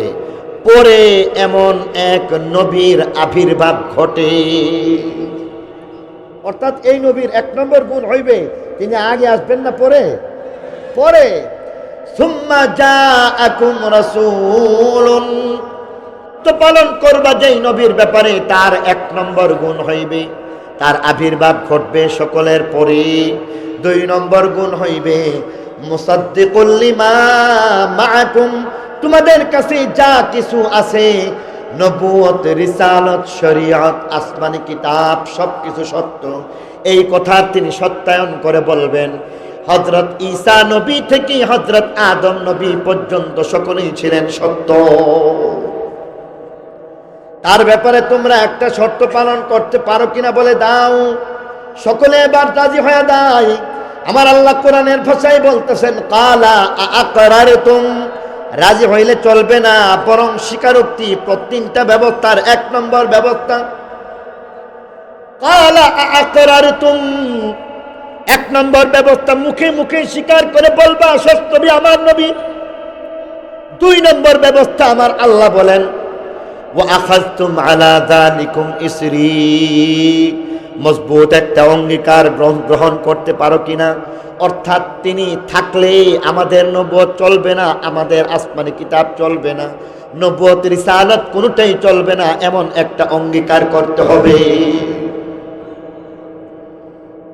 পরে এমন এক নবীর আবির্ভাব ঘটে। অর্থাৎ এই নবীর 1 নম্বর গুণ হইবে তিনি আগে আসবেন না পরে? পরে। সুম্মা জাআকুম রাসূলুন, তো পালন করবা যেই নবীর ব্যাপারে তার 1 নম্বর গুণ হইবে তার আবির্ভাব ঘটবে সকলের পরে। 2 নম্বর গুণ হইবে মুসাদ্দিকুল লিমা মাআকুম, তোমাদের কাছে যা কিছু আছে নবুয়ত, রিসালত, শরীয়ত, আসমানি কিতাব সবকিছু সত্য। এই কথা তিনি সত্যায়ন করে বলবেন হযরত ঈসা নবী থেকে হযরত আদম নবী পর্যন্ত সকলেই ছিলেন সত্য। তার ব্যাপারে তোমরা একটা শর্ত পালন করতে পারো কিনা বলে দাও। সকলে এবার রাজি হয়ে যায়। আমার আল্লাহ কোরআনের ভাষায় বলতেছেন কালা আকরারতুম, রাজি হইলে চলবে না, বরং স্বীকারোক্তি। তিনটা ব্যবস্থার এক নম্বর ব্যবস্থা কালা আকরারতুম, এক নম্বর ব্যবস্থা মুখে মুখে স্বীকার করে বলবা সত্য নবী আমার নবী। দুই নম্বর ব্যবস্থা আমার আল্লাহ বলেন ওয়া আখাযতুম আলা যালিকুম ইসরি, মজবুত একটা অঙ্গীকার গ্রহণ করতে পারো কিনা। অর্থাৎ তিনি থাকলে আমাদের নবুয়ত চলবে না, আমাদের আসমানি কিতাব চলবে না, নবুয়ত রিসালাত কোনোটাই চলবে না, এমন একটা অঙ্গীকার করতে হবে।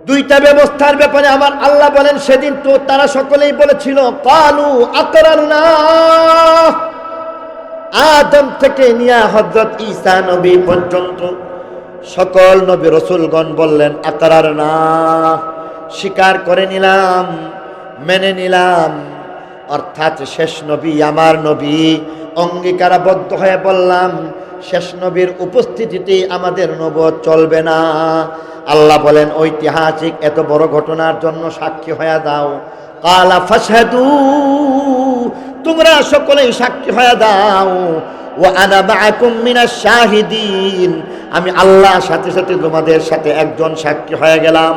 দুইটা ব্যবস্থার ব্যাপারে আমার আল্লাহ বলেন সেদিন তো তারা সকলেই বলেছিল কালু আকরারনা, আদম থেকে নিয়ে হযরত ঈসা নবী পর্যন্ত সকল নবী রাসূলগণ বললেন আকরারনা, স্বীকার করে নিলাম, মেনে নিলাম। অর্থাৎ শেষ নবী আমার নবী, অঙ্গীকারাবদ্ধ হয়ে বললাম শেষ নবীর উপস্থিতিতে আমাদের নবুয়ত চলবে না। আল্লাহ বলেন ঐতিহাসিক এত বড় ঘটনার জন্য সাক্ষী হয়ে দাও। কালা ফাশহাদু, তোমরা সকলেই সাক্ষী হয়ে দাও। ওয়া আনা মাআকুম মিনাশ শাহিদিন, আমি আল্লাহর সাথে সাথে তোমাদের সাথে একজন সাক্ষী হয়ে গেলাম।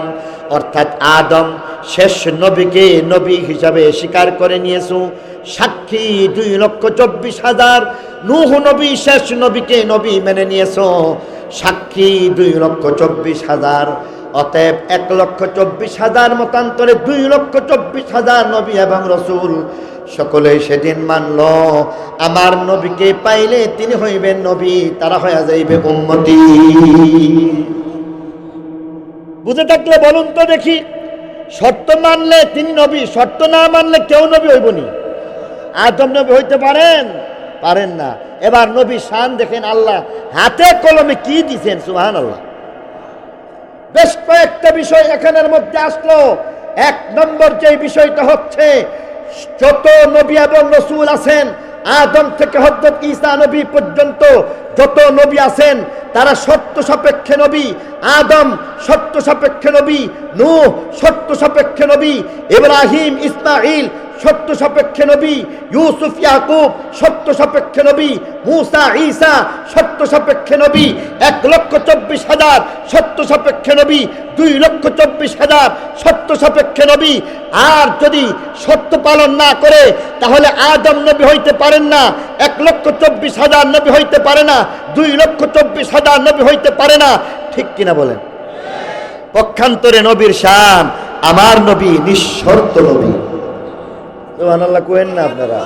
অর্থাৎ আদম শেষ নবীকে নবী হিসাবে স্বীকার করে নিয়েছো, সাক্ষী 2,24,000। নূহ নবী শেষ নবীকে নবী মেনে নিয়েছো, সাক্ষী 2,24,000। অতএব 1,24,000 মতান্তরে 2,24,000 নবী এবং রসুল সকলেই সেদিন মানল আমার নবীকে পাইলে তিনি হইবেন নবী, তারা হয়ে যাইবে উম্মতি। বুঝে থাকলে বলুন তো দেখি, শর্ত মানলে তিনি নবী, শর্ত না মানলে কেউ নবী হইবনি। আদম নবী হইতে পারেন? পারেন না। এবার নবী শান দেখেন, আল্লাহ হাতে কলমে কি দিছেন, সুবহানাল্লাহ। বেশ কয়েকটা বিষয় এখানের মধ্যে আসলো। এক নম্বর যে বিষয়টা হচ্ছে যত নবী এবং রাসূল আছেন আদম থেকে হযরত ঈসা নবী পর্যন্ত যত নবী আছেন তারা শর্ত সাপেক্ষে নবী। আদম শর্ত সাপেক্ষে নবী, নূহ শর্ত সাপেক্ষে নবী, ইব্রাহিম ইসমাঈল শর্ত সাপেক্ষে নবী, ইউসুফ ইয়াকুব শর্ত সাপেক্ষে নবী, মূসা ঈসা শর্ত সাপেক্ষে নবী, 1,24,000 শর্ত সাপেক্ষে নবী, 2,24,000 শর্ত সাপেক্ষে নবী। আর যদি শর্ত পালন না করে তাহলে আদম নবী হইতে পারেন না, 1,24,000 নবী হইতে পারে না, 2,24,000 নবী হইতে পারে না। ঠিক কিনা বলেন? পক্ষান্তরে নবীর শান, আমার নবী নিঃশর্ত নবী। সুবহানাল্লাহ কোয়েন না আপনারা?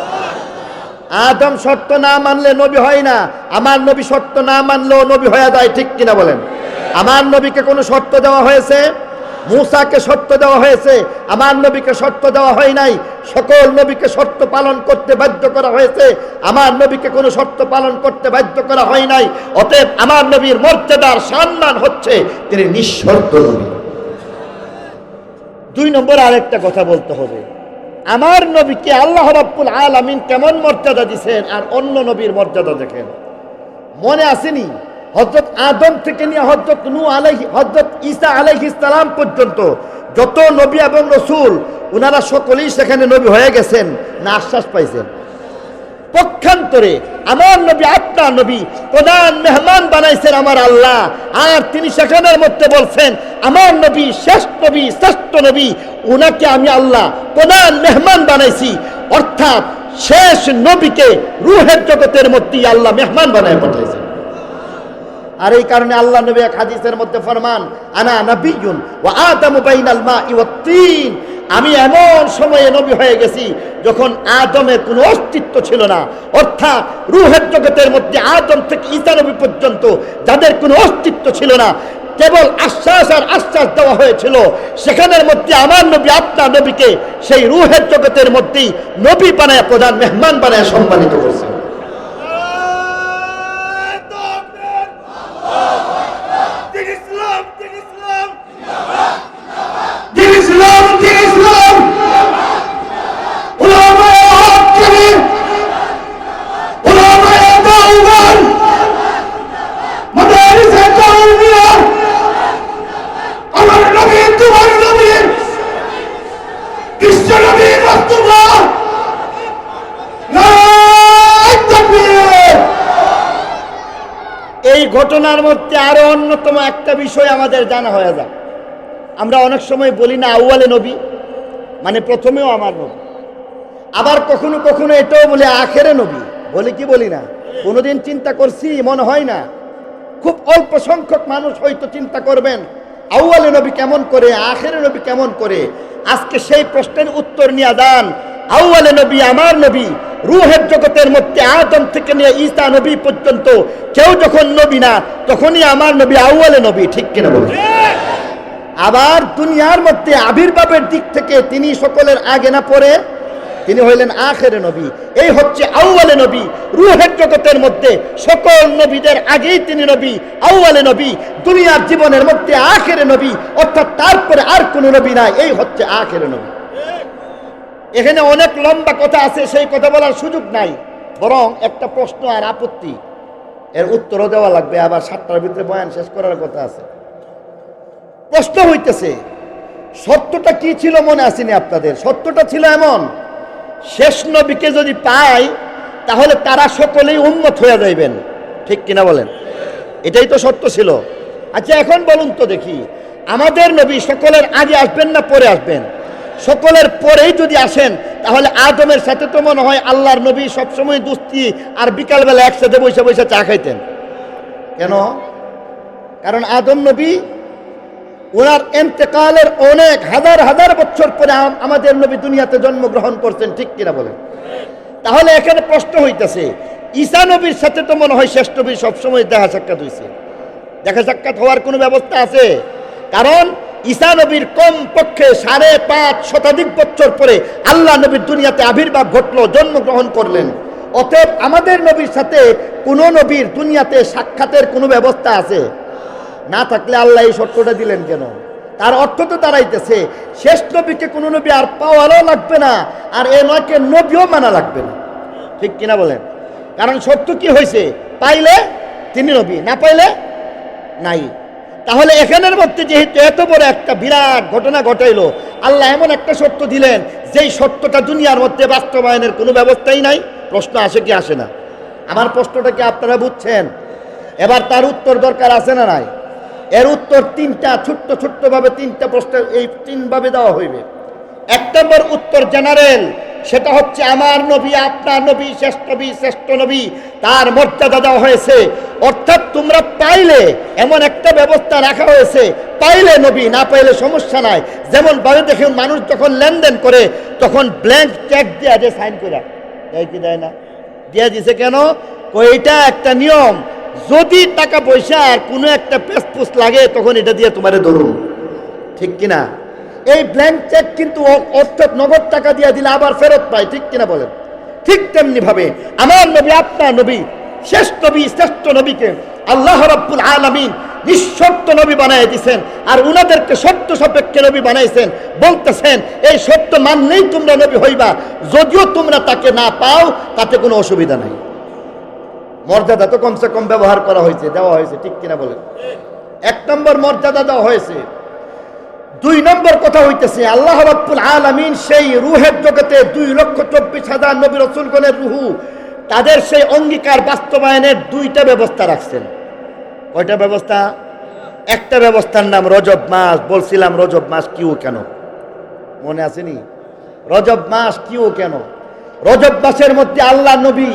আদম শর্ত না মানলে নবী হয় না, আমার নবী শর্ত না মানলেও নবী হয়ে যায়। ঠিক কিনা বলেন? আমার নবীকে কোনো শর্ত দেওয়া হয়েছে? মূসাকে শর্ত দেওয়া হয়েছে, আমার নবীকে শর্ত দেওয়া হয় নাই। সকল নবীকে শর্ত পালন করতে বাধ্য করা হয়েছে, আমার নবীকে কোনো শর্ত পালন করতে বাধ্য করা হয় নাই। অতএব আমার নবীর মর্যাদার সম্মান হচ্ছে তিনি নিঃশর্ত নবী। দুই নম্বর আরেকটা কথা বলতে হবে, আমার নবীকে আল্লাহ রাব্বুল আলামিন কেমন মর্যাদা দিয়েছেন আর অন্য নবীর মর্যাদা দেখেন। মনে আসেনি হযরত আদম থেকে নিয়ে হযরত ঈসা আলাইহিস সালাম পর্যন্ত যত নবী এবং রাসূল ওনারা সকলেই সেখানে নবী হয়ে গেছেন না আশ্বাস পাইছেন? পক্ষান্তরে আমার নবী, আপনার নবী প্রধান মেহমান বানাইছেন আমার আল্লাহ, আর তিনি সেখানের মধ্যে বলছেন আমার নবী শেষ নবী, শ্রেষ্ঠ নবী, ওনাকে আমি আল্লাহ প্রধান মেহমান বানাইছি। অর্থাৎ শেষ নবীকে রূহের জগতের মধ্যে আল্লাহ মেহমান বানায় পাঠাইছেন। আর এই কারণে আল্লাহ নবী এক হাদিসের মধ্যে ফরমান আনা নবিয়্যুন ওয়া আদামু বাইনাল মাই ওয়াত তিন, আমি এমন সময়ে নবী হয়ে গেছি যখন আদমের কোনো অস্তিত্ব ছিল না। অর্থাৎ রূহের জগতের মধ্যে আদম থেকে ঈসা নবী পর্যন্ত যাদের কোনো অস্তিত্ব ছিল না, কেবল আশ্বাস আর আশ্বাস দেওয়া হয়েছিল, সেখানের মধ্যে আমার নবী, আপনার নবীকে সেই রূহের জগতের মধ্যেই নবী বানায় প্রধান মেহমান বানায় সম্মানিত করছে। এই ঘটনার মধ্যে আরো অন্যতম একটা বিষয় আমাদের জানা হয়ে যায়। আমরা অনেক সময় বলি না আউয়ালে নবী, মানে প্রথমেও আমার নবী। আবার কখনো কখনো এটাও বলে আখেরে নবী, বলি কি বলি না? কোনোদিন চিন্তা করছি? মনে হয় না। খুব অল্প সংখ্যক মানুষ হয়তো চিন্তা করবেন আউয়ালে নবী কেমন করে, আখেরে নবী কেমন করে। আজকে সেই প্রশ্নের উত্তর নিয়ে যান। আউয়ালে নবী আমার নবী, রূহের জগতের মধ্যে আদম থেকে নিয়ে ঈসা নবী পর্যন্ত কেউ যখন নবী না, তখনই আমার নবী আউয়ালে নবী, ঠিক কিনা বলুন? আবার দুনিয়ার মধ্যে আবির্ভাবের দিক থেকে তিনি সকলের আগে না পরে, তিনি হইলেন আখেরে নবী। এই হচ্ছে আউয়ালে নবী। রূহের জগতের মধ্যে সকল নবীদের আগেই তিনি নবী, আউয়ালে নবী। দুনিয়ার জীবনের মধ্যে আখেরে নবী, অর্থাৎ তারপরে আর কোনো নবী নাই। এই হচ্ছে আখেরে নবী। এখানে অনেক লম্বা কথা আছে, সেই কথা বলার সুযোগ নাই। বরং একটা প্রশ্ন আর আপত্তি, এর উত্তরও দেওয়া লাগবে। আবার 7টার ভিতরে বয়ান শেষ করার কথা আছে। প্রশ্ন হইতেছে, সত্যটা কি ছিল মনে আসেনি আপনাদের? সত্যটা ছিল এমন, শেষ নবীকে যদি পায় তাহলে তারা সকলেই উম্মত হয়ে যাইবেন, ঠিক কিনা বলেন? এটাই তো সত্য ছিল। আচ্ছা এখন বলুন তো দেখি, আমাদের নবী সকলের আগে আসবেন না পরে আসবেন? সকলের পরেই যদি আসেন তাহলে আদমের সাথে তো মনে হয় আল্লাহর নবী সবসময় দুস্তি আর বিকালবেলা একসাথে বসে বসে চা খাইতেন। কেন? কারণ আদম নবী ওনার ইন্তেকালের অনেক হাজার হাজার বছর পরে আমাদের নবী দুনিয়াতে জন্মগ্রহণ করছেন, ঠিক কিনা বলেন? তাহলে এখানে প্রশ্ন হইতেছে, ঈসা নবীর সাথে তো মনে হয় শেষ নবীর সবসময় দেখা সাক্ষাৎ হয়েছে। দেখা সাক্ষাৎ হওয়ার কোনো ব্যবস্থা আছে? কারণ ঈসা নবীর কম পক্ষে 5.5 শতাধিক বছর পরে আল্লাহ নবীর দুনিয়াতে আবির্ভাব ঘটলো, জন্মগ্রহণ করলেন। অতএব আমাদের নবীর সাথে কোনো নবীর দুনিয়াতে সাক্ষাতের কোনো ব্যবস্থা আছে? না থাকলে আল্লাহ এই শর্তটা দিলেন কেন? তার অর্থ তো দাঁড়াইতেছে শেষ নবীকে কোনো নবী আর পাওয়ারও লাগবে না, আর এ নয়কে নবীও মানা লাগবে না, ঠিক কিনা বলেন? কারণ সত্য কি হয়েছে, পাইলে তিনি নবী, না পাইলে নাই। তাহলে এখানের মধ্যে যেহেতু এত বড় একটা বিরাট ঘটনা ঘটাইলো, আল্লাহ এমন একটা সত্য দিলেন যেই সত্যটা দুনিয়ার মধ্যে বাস্তবায়নের কোনো ব্যবস্থাই নাই। প্রশ্ন আসে কি আসে না? আমার প্রশ্নটা কি আপনারা বুঝছেন? এবার তার উত্তর দরকার আছে না নাই? এর উত্তর তিনটা, ছোট্ট ছোট্ট ভাবে তিনটা প্রশ্নের এই 3 ভাবে দেওয়া হইবে। 1 নম্বর উত্তর জেনারেল, সেটা হচ্ছে আমার নবী, আপনার নবী, শ্রেষ্ঠ নবী, তার মর্যাদা দেওয়া হয়েছে। অর্থাৎ তোমরা পাইলে এমন একটা ব্যবস্থা রাখা হয়েছে, পাইলে নবী, না পাইলে সমস্যা নাই। যেমন ভাবে দেখুন, মানুষ যখন লেনদেন করে তখন ব্ল্যাঙ্ক চেক দেয়া যে সাইন করে দেয় কি দেয় না? দিয়ে দিছে কেন? এটা একটা নিয়ম, যদি টাকা পয়সা আর কোনো একটা পেসপুস লাগে তখন এটা দিয়ে তোমারে ধরুন, ঠিক কিনা? এই ব্ল্যাঙ্ক চেক কিন্তু অর্থাৎ নগদ টাকা দিয়ে দিলে আবার ফেরত পায়, ঠিক কিনা বলেন? ঠিক তেমনি ভাবে আমার নবী, আপনার নবী, শ্রেষ্ঠ নবীকে আল্লাহ রাব্বুল আলামিন নিঃশর্ত নবী বানায় দিয়েছেন, আর উনাদেরকে সত্য সাপেক্ষে নবী বানাইছেন। বলতেছেন এই সত্য মানলেই তোমরা নবী হইবা, যদিও তোমরা তাকে না পাও তাতে কোনো অসুবিধা নাই। মর্যাদা তো কমসে কম ব্যবহার করা হয়েছে, দেওয়া হয়েছে, ঠিক কিনা বলেন? 1 নম্বর মর্যাদা দেওয়া হয়েছে। 2 নম্বর কথা হইতেছে আল্লাহ রাব্বুল আলামিন সেই রূহের জগতে 2,24,000 নবী রাসূলগণের রূহ, তাদের সেই অঙ্গীকার বাস্তবায়নের 2টা ব্যবস্থা রাখছেন। কয়টা ব্যবস্থা? একটা ব্যবস্থার নাম রজব মাস। বলছিলাম রজব মাস কিউ কেন, মনে আসেনি? রজব মাস কিউ কেন? রজব মাসের মধ্যে আল্লাহ নবী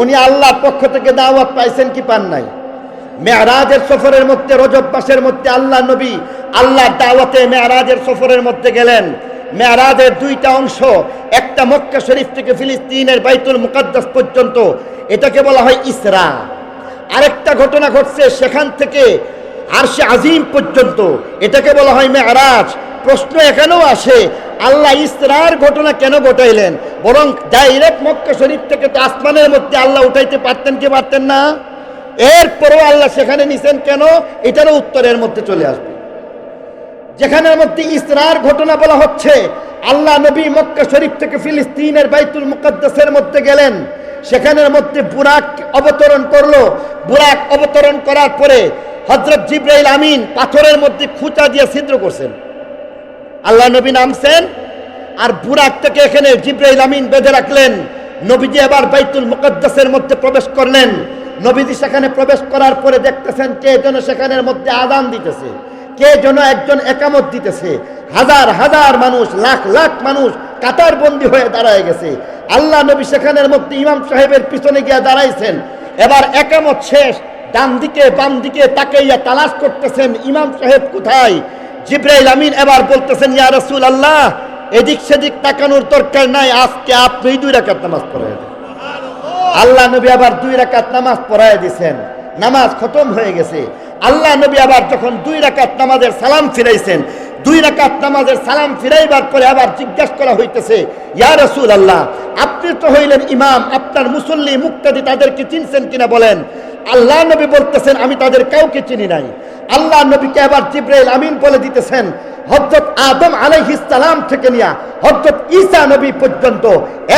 উনি আল্লাহর পক্ষ থেকে দাওয়াত পাইছেন কি পান নাই? মেরাজের সফরের মধ্যে রজব মাসের মধ্যে আল্লাহ নবী আল্লাহর দাওয়াতে মেরাজের সফরের মধ্যে গেলেন। মেরাজের 2টা অংশ, একটা মক্কা শরীফ থেকে ফিলিস্তিনের বাইতুল মুকাদ্দাস পর্যন্ত, এটাকে বলা হয় ইসরা। আরেকটা ঘটনা ঘটছে সেখান থেকে আরশে আজিম পর্যন্ত, এটাকে বলা হয় মেরাজ। প্রশ্ন এখানেও আসে, আল্লাহ ইসরার ঘটনা কেন ঘটাইলেন? বরং ডাইরেক্ট মক্কা শরীফ থেকে তো আসমানের মধ্যে আল্লাহ উঠাইতে পারতেন কি পারতেন না? এরপরেও আল্লাহ সেখানে নিছেন কেন? এটারও উত্তরের মধ্যে চলে আসবে। যেখানের মধ্যে ইসরার ঘটনা বলা হচ্ছে, আল্লাহ নবী মক্কা শরীফ থেকে ফিলিস্তিনের বাইতুল মুকাদ্দাসের মধ্যে গেলেন, সেখানের মধ্যে বুরাক অবতরণ করলো। বুরাক অবতরণ করার পরে হযরত জিবরাইল আমিন পাথরের মধ্যে খুঁচা দিয়ে ছিদ্র করছেন। আল্লাহ নবী নামছেন, আর বুরাক থেকে এখানে জিবরাইল আমিন বেঁধে রাখলেন। নবীজি এবার বাইতুল মুকাদ্দাসের মধ্যে প্রবেশ করলেন। নবীজি সেখানে প্রবেশ করার পরে দেখতেছেন কে যেন সেখানের মধ্যে আযান দিতেছে, কে যেন একজন একামত দিতেছে। হাজার হাজার মানুষ, লাখ লাখ মানুষ কাতার বন্দী হয়ে দাঁড়ায় গেছে। আল্লাহ নবী সেখানের মধ্যে ইমাম সাহেবের পিছনে গিয়ে দাঁড়াইছেন। এবার একামত শেষ, ডান দিকে বাম দিকে তাকাইয়া তালাশ করতেছেন ইমাম সাহেব কোথায়। জিবরাইল আমিন এবার বলতেছেন, ইয়া রাসূলুল্লাহ, এদিক সেদিক তাকানোর দরকার নাই, আজকে আপনি 2 রাকাত নামাজ পড়ায় দেন। আল্লাহ নবী আবার 2 রাকাত নামাজ পড়ায় দিয়েছেন। নামাজ খতম হয়ে গেছে। আল্লাহ নবী আবার যখন 2 রাকাত নামাজের সালাম ফিরাইছেন, 2 রাকাত নামাজের সালাম ফিরাইবার পরে আবার জিজ্ঞাসা করা হইতেছে, ইয়া রাসূলুল্লাহ, আপনি তো হইলেন ইমাম, আপনার মুসল্লি মুক্তাদি তাদেরকে চিনছেন কিনা বলেন। আল্লাহ নবী বলতেছেন, আমি তাদের কাউকে চিনি নাই। আল্লাহ নবীকে আবার জিবরাইল আমিন বলে দিতেছেন, হযরত আদম আলাইহিস সালাম থেকে নিয়ে হযরত ঈসা নবী পর্যন্ত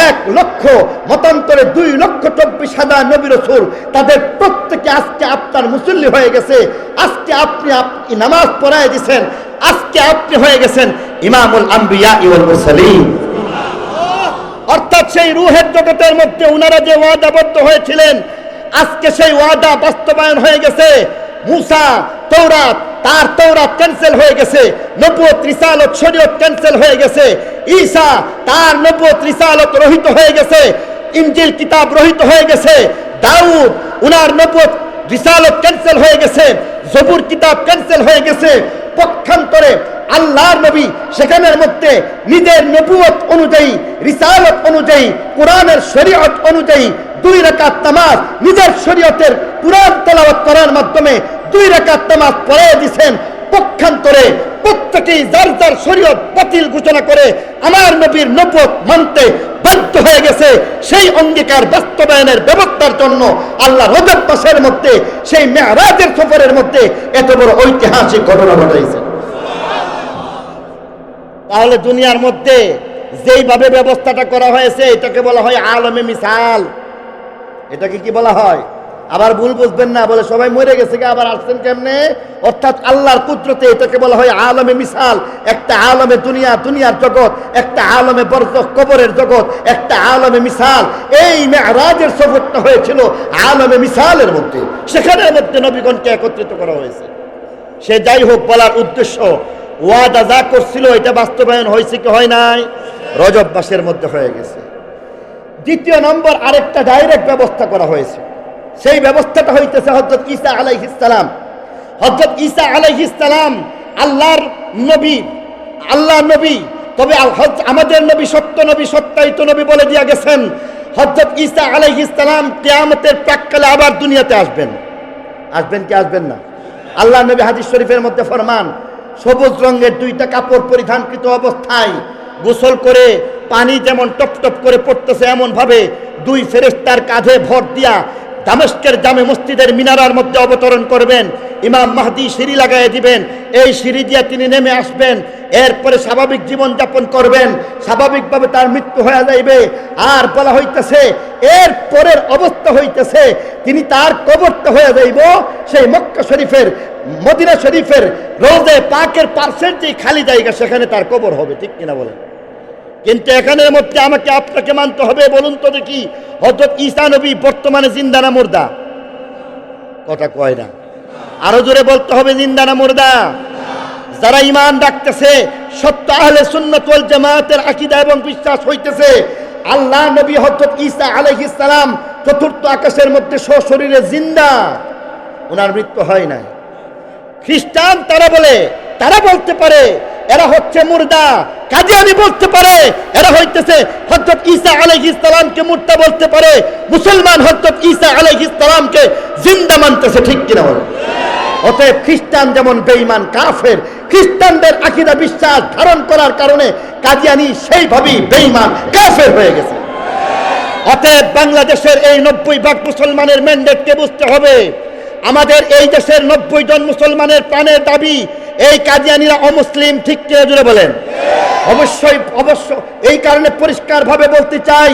1 লক্ষ মতান্তরে 2,24,000 নবী রাসূল, তাদের প্রত্যেকে আজকে আপনার মুসল্লি হয়ে গেছে। আজকে আপনি নামাজ পড়ায় দিয়েছেন, আজকে আপনি হয়ে গেছেন ইমামুল আম্বিয়া ওয়াল মুরসালিন। অর্থাৎ সেই রূহের জগতের মধ্যে ওনারা যে ওয়াদাবদ্ধ হয়েছিলেন, আজকে সেই ওয়াদা বাস্তবায়ন হয়ে গেছে। মুসা তৌরাত, তার তৌরাত ক্যান্সেল হয়ে গেছে, নবুয়ত রিসালত শরীয়ত ক্যান্সেল হয়ে গেছে। ঈসা, তার নবুয়ত রিসালত রহিত হয়ে গেছে, ইনজিল কিতাব রহিত হয়ে গেছে। দাউদ, উনার নবুয়ত রিসালত ক্যান্সেল হয়ে গেছে, জবুর কিতাব ক্যান্সেল হয়ে গেছে। পক্ষান্তরে আল্লাহর নবী সেখানের মধ্যে নিজের নবুয়ত অনুযায়ী, রিসালত অনুযায়ী, কোরআনের শরীয়ত অনুযায়ী 2 রাকাত নামাজ নিজের শরীয়তের কোরআন তেলাওয়াত করার মাধ্যমে 2 রাকাত নামাজ পড়িয়ে দিয়েছেন। পক্ষান্তরে প্রত্যেকেই যার যার শরীয়ত বাতিল ঘোষণা করে আমার নবীর নবুয়ত মানতে বাধ্য হয়ে গেছে। সেই অঙ্গীকার বাস্তবায়নের ব্যবস্থার জন্য আল্লাহ রজব মাসের মধ্যে সেই মেরাজের সফরের মধ্যে এত বড় ঐতিহাসিক ঘটনা ঘটাইছেন। তাহলে দুনিয়ার মধ্যে যেইভাবে ব্যবস্থাটা করা হয়েছে এটাকে বলা হয় আলমে মিসাল। এটাকে কি বলা হয়? আবার ভুল বুঝবেন না, বলে সবাই মরে গেছে আবার আসছেন কেমনে। অর্থাৎ আল্লাহর কুদরতে এটাকে বলা হয় আলমে মিসাল। একটা আলমে দুনিয়া, দুনিয়ার জগৎ, একটা আলমে বরজখ কবরের জগৎ, একটা আলমে মিসাল। এই মেরাজের সফরটা হয়েছিল আলমে মিসালের মধ্যে, সেখানের মধ্যে নবীগণকে একত্রিত করা হয়েছে। সে যাই হোক, বলার উদ্দেশ্য ওয়াদা যা করছিল এটা বাস্তবায়ন হয়েছে কি হয় নাই? রজব মাসের মধ্যে হয়ে গেছে। দ্বিতীয় নম্বর, আরেকটা ডাইরেক্ট ব্যবস্থা করা হয়েছে। সেই ব্যবস্থাটা হইতেছে হযরত ঈসা আলাইহিস সালাম। হযরত ঈসা আলাইহিস সালাম আল্লাহর নবী, আল্লাহর নবী। তবে আমাদের নবী সত্য নবী, সত্যায়িত নবী বলে দিয়া গেছেন হযরত ঈসা আলাইহিস সালাম কিয়ামতের প্রাক্কালে আবার দুনিয়াতে আসবেন। আসবেন কি আসবেন না? আল্লাহর নবী হাদিস শরীফের মধ্যে ফরমান, সবুজ রঙের 2টা কাপড় পরিধানকৃত অবস্থায় গোসল করে পানি যেমন টপ টপ করে পড়তেছে, এমন ভাবে 2 ফেরেশতার কাঁধে ভর দিয়া দামেস্কের জামে মসজিদের মিনারার মধ্যে অবতরণ করবেন। ইমাম মাহদি সিঁড়ি লাগাই দিবেন, এই সিঁড়ি দিয়ে তিনি নেমে আসবেন। এরপরে স্বাভাবিক জীবন যাপন করবেন, স্বাভাবিকভাবে তার মৃত্যু হয়ে যাইবে। আর বলা হইতেছে এর পরের অবস্থা হইতেছে তিনি তার কবরটা হয়ে যাইব সেই মক্কা শরীফের, মদিনা শরীফের রোজে পাকের পার্শ্বের যে খালি জায়গা, সেখানে তার কবর হবে। ঠিক কিনা বলেন? কিন্তু এখানের মধ্যে আমাকে আপনাকে মানতে হবে। বলুন তো দেখি, হযরত ঈসা নবী বর্তমানে জিন্দা না মুর্দা? কথা কয় না, আরো জোরে বলতে হবে, জিন্দা না মুর্দা? যারা ঈমান রাখতেছে, সত্য আহলে সুন্নাত ওয়াল জামাতের আকীদা এবং বিশ্বাস হইতেছে আল্লাহ নবী হযরত ঈসা আলাইহিস সালাম 4th আকাশের মধ্যে সশরীরে জিন্দা, ওনার মৃত্যু হয় নাই। খ্রিস্টান তারা বলতে পারে এরা হচ্ছে মুর্দা, কাদিয়ানী বলতে পারে এরা হইতেছে হযরত ঈসা আলাইহিস সালামকে মুর্দা বলতে পারে। মুসলমান হযরত ঈসা আলাইহিস সালামকে জিন্দা মানতেছে। ঠিক কিনা বলেন? অতএব খ্রিস্টান যেমন বেঈমান কাফের, খ্রিস্টানদের আকীদা বিশ্বাস ধারণ করার কারণে কাদিয়ানী সেইভাবেই বেঈমান কাফের হয়ে গেছে। অতএব বাংলাদেশের এই 90% মুসলমানের ম্যান্ডেটকে বুঝতে হবে। আমাদের এই দেশের 90 জন মুসলমানের প্রাণের দাবি, এই কাদিয়ানীরা অমুসলিম। ঠিক কিনা জুড়ে বলেন? অবশ্যই অবশ্য। এই কারণে পরিষ্কারভাবে বলতে চাই,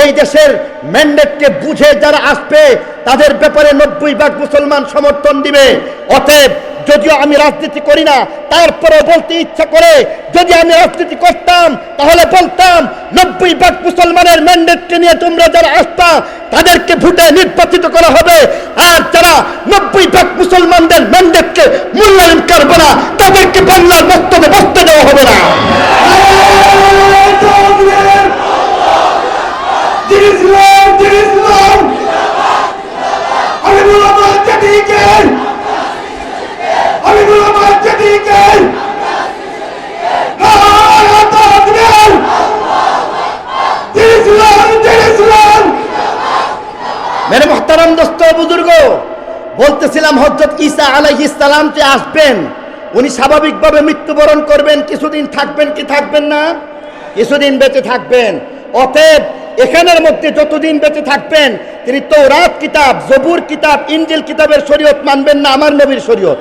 এই দেশের ম্যান্ডেটকে বুঝে যারা আসবে তাদের ব্যাপারে 90% মুসলমান সমর্থন দিবে। অতএব যদিও আমি রাজনীতি করি না, তারপরেও বলতে ইচ্ছা করে, যদি আমি রাজনীতি করতাম তাহলে বলতাম 90% মুসলমানের ম্যান্ডেটকে নিয়ে তোমরা যারা আসতা তাদেরকে ভোটে নির্বাচিত করা হবে, আর যারা 90% মুসলমানদের ম্যান্ডেটকে মূল্যায়ন করবে না তাদেরকে বাংলার বক্তব্যে বসতে দেওয়া হবে না। মেরে মোহতারাম দোস্ত বুজুর্গ, বলতেছিলাম হযরত ঈসা আলাইহিস সালাম যে আসবেন, উনি স্বাভাবিকভাবে মৃত্যুবরণ করবেন, কিছুদিন থাকবেন কি থাকবেন না? কিছুদিন বেঁচে থাকবেন। অতএব এখানের মধ্যে যতদিন বেঁচে থাকবেন তিনি তৌরাত কিতাব, জবুর কিতাব, ইনজিল কিতাবের শরীয়ত মানবেন না আমার নবীর শরীয়ত।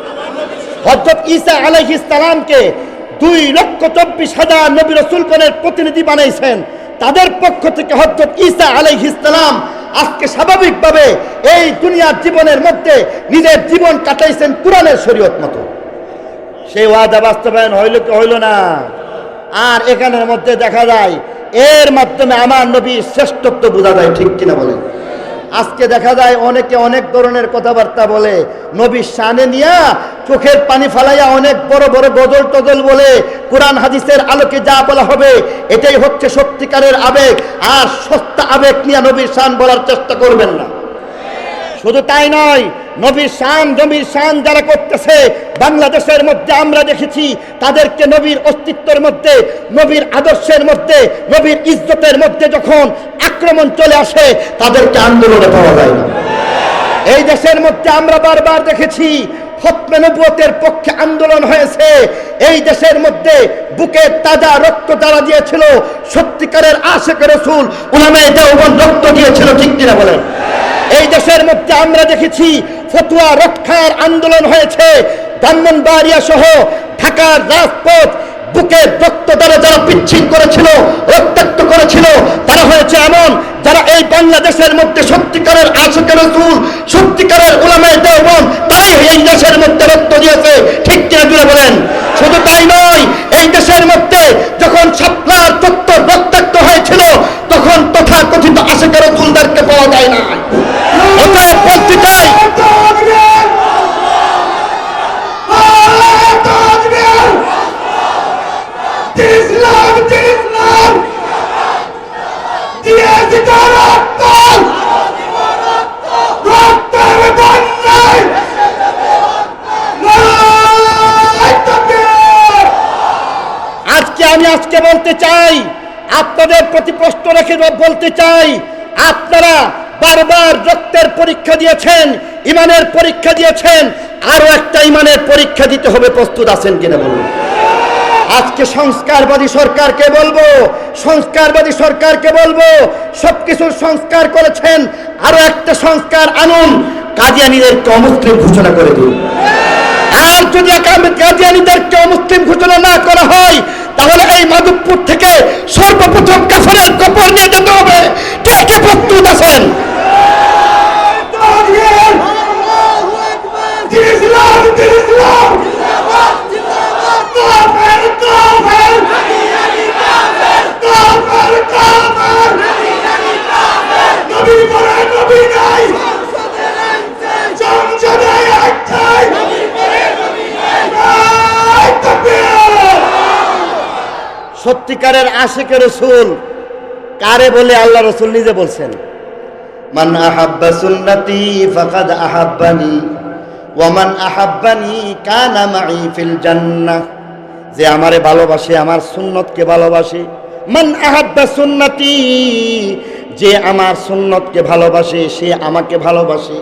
হযরত ঈসা আলাইহিস সালামকে 2,24,000 নবী রাসূলগণের প্রতিনিধি বানাইছেন। তাদের পক্ষ থেকে হযরত ঈসা আলাইহিস সালাম আজকে স্বাভাবিকভাবে এই দুনিয়ার জীবনের মধ্যে নিজের জীবন কাটাইছেন কোরআনের শরীয়ত মতো। সেই ওয়াদা বাস্তবায়ন হইল কি হইল না? আর এখানের মধ্যে দেখা যায় এর মাধ্যমে আমার নবীর শ্রেষ্ঠত্ব বোঝা যায়, ঠিক কিনা বলেন? আজকে দেখা যায় অনেকে অনেক ধরনের কথাবার্তা বলে, নবীর শানে নিয়া চোখের পানি ফালাইয়া অনেক বড় বড় গজল টজল বলে, কোরআন হাদিসের আলোকে যা বলা হবে এটাই হচ্ছে সত্যিকারের আবেগ, আর সস্তা আবেগ নিয়ে নবীর শান বলার চেষ্টা করবেন না। শুধু তাই নয়, নবীর শান যারা করতেছে বাংলাদেশের মধ্যে আমরা দেখেছি, তাদেরকে নবীর অস্তিত্বের মধ্যে, নবীর আদর্শের মধ্যে, নবীর ইজ্জতের মধ্যে যখন আক্রমণ চলে আসে তাদেরকে আন্দোলনে পাওয়া যায় না। এই দেশের মধ্যে আমরা বারবার দেখেছি খতমে নবুয়তের পক্ষে আন্দোলন হয়েছে। এই দেশের মধ্যে বুকে তাজা রক্ত যারা দিয়েছিল, সত্যিকারের আশিকে রাসূল উলামায়ে দেওবন্দ রক্ত দিয়েছিল, ঠিক কিনা বলেন? এই দেশের মধ্যে আমরা দেখেছি ফতোয়া রক্ষার আন্দোলন হয়েছে। ব্রাহ্মণবাড়িয়া সহ ঢাকার রাজপথ বুকের রক্ত দ্বারা যারা পিচ্ছিল করেছিল, রক্তাক্ত করেছিল, তারা হয়েছে এমন যারা এই বাংলাদেশের মধ্যে সত্যিকারের আশিকে রাসূল, সত্যিকারের উলামায়ে দেওবন্দ, তারাই এই দেশের মধ্যে রক্ত দিয়েছে, ঠিক কিনা জুড়ে বলেন? শুধু তাই নয়, এই দেশের মধ্যে যখন শাপলার চত্বর রক্তাক্ত হয়েছিল তখন তথাকথিত আশিকে রাসূলদেরকে পাওয়া যায় না। অতএব বলতে চাই, আজকে বলতে চাই, আপনাদের প্রতি প্রশ্ন রেখে বলতে চাই, আপনারা বারবার রক্তের পরীক্ষা দিয়েছেন, ইমানের পরীক্ষা দিয়েছেন, আরো একটা ইমানের পরীক্ষা দিতে হবে, প্রস্তুত আছেন কিনা বলুন? আজকে সংস্কারবাদী সরকারকে বলবো, সবকিছুর সংস্কার করেছেন, আরো একটা সংস্কার আনুন, কাদিয়ানীদেরকে অমুসলিম ঘোষণা করে দিন। আর যদি কাদিয়ানীদেরকে অমুসলিম ঘোষণা না করা হয় তাহলে এই মাধবপুর থেকে সর্বপ্রথম কাফেরের কবর নিয়ে যেতে হবে। কে কে প্রস্তুত আছেন? সত্যিকারের আশিকে রাসূল কারে বলে আল্লাহ রাসূল নিজে বলছেন, মান আহাব্বা সুন্নতি ফাকাদ আহাব্বানি ওয়া মান আহাব্বানি কানা মাই ফিল জান্নাহ। যে আমারে ভালোবাসে, আমার সুন্নতকে ভালোবাসে, মান আহাব্বা সুন্নতি, যে আমার সুন্নতকে ভালোবাসে সে আমাকে ভালোবাসে,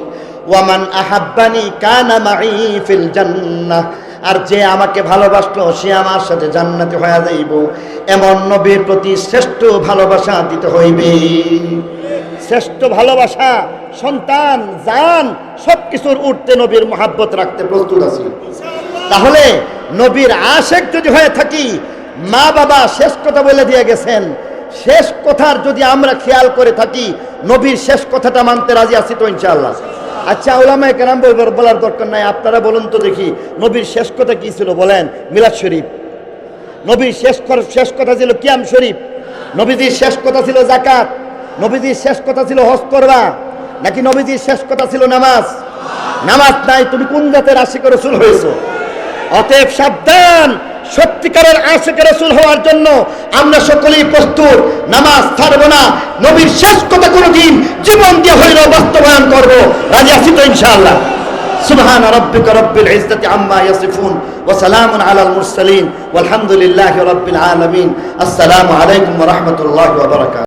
ওয়া মান আহাব্বানি কানা মাই ফিল জান্নাহ, আর যে আমাকে ভালোবাসলো সে আমার সাথে জান্নাতে হয়ে যাইব। এমন নবীর প্রতি শ্রেষ্ঠ ভালোবাসা দিতে হইবে। শ্রেষ্ঠ ভালোবাসা, সন্তান, জান সবকিছুর উঠতে নবীর মহাব্বত রাখতে প্রস্তুত আছি। তাহলে নবীর আশেক যদি হয়ে থাকি, মা বাবা শেষ কথা বলে দিয়ে গেছেন, শেষ কথার যদি আমরা খেয়াল করে থাকি, নবীর শেষ কথাটা মানতে রাজি আছি তো ইনশাআল্লাহ? আচ্ছা ওলামায়ে কেরাম বলার দরকার নাই, আপনারা বলুন তো দেখি নবীর শেষ কথা কি ছিল বলেন? মিলাদ শরীফ। নবীর শেষ কথা ছিল কিয়াম শরীফ। নবীজির শেষ কথা ছিল যাকাত। নবীজির শেষ কথা ছিল হজ করবা, নাকি নবীজির শেষ কথা ছিল নামাজ? নামাজ নাই, তুমি কোন জাতের আশিক রাসূল হয়েছো? অতএব সাবধান, সত্যিকারের আশিক রাসূল হওয়ার জন্য আমরা সকলেই প্রস্তুত। নামাজ ছাড়বো না, নবীর শেষ কথা কোনোদিন জীবন দিয়ে হইলেও বাস্তবায়ন করবো। রাজি আছি তো ইনশাআল্লাহ? সুবহান রাব্বিকা রাব্বিল ইজ্জাতি আম্মা ইয়াসিফুন ওয়া সালামুন আলাল মুরসালিন ওয়ালহামদুলিল্লাহি রাব্বিল আলামিন। আসসালামু আলাইকুম ওয়া রাহমাতুল্লাহি ওয়া বারাকাতুহু।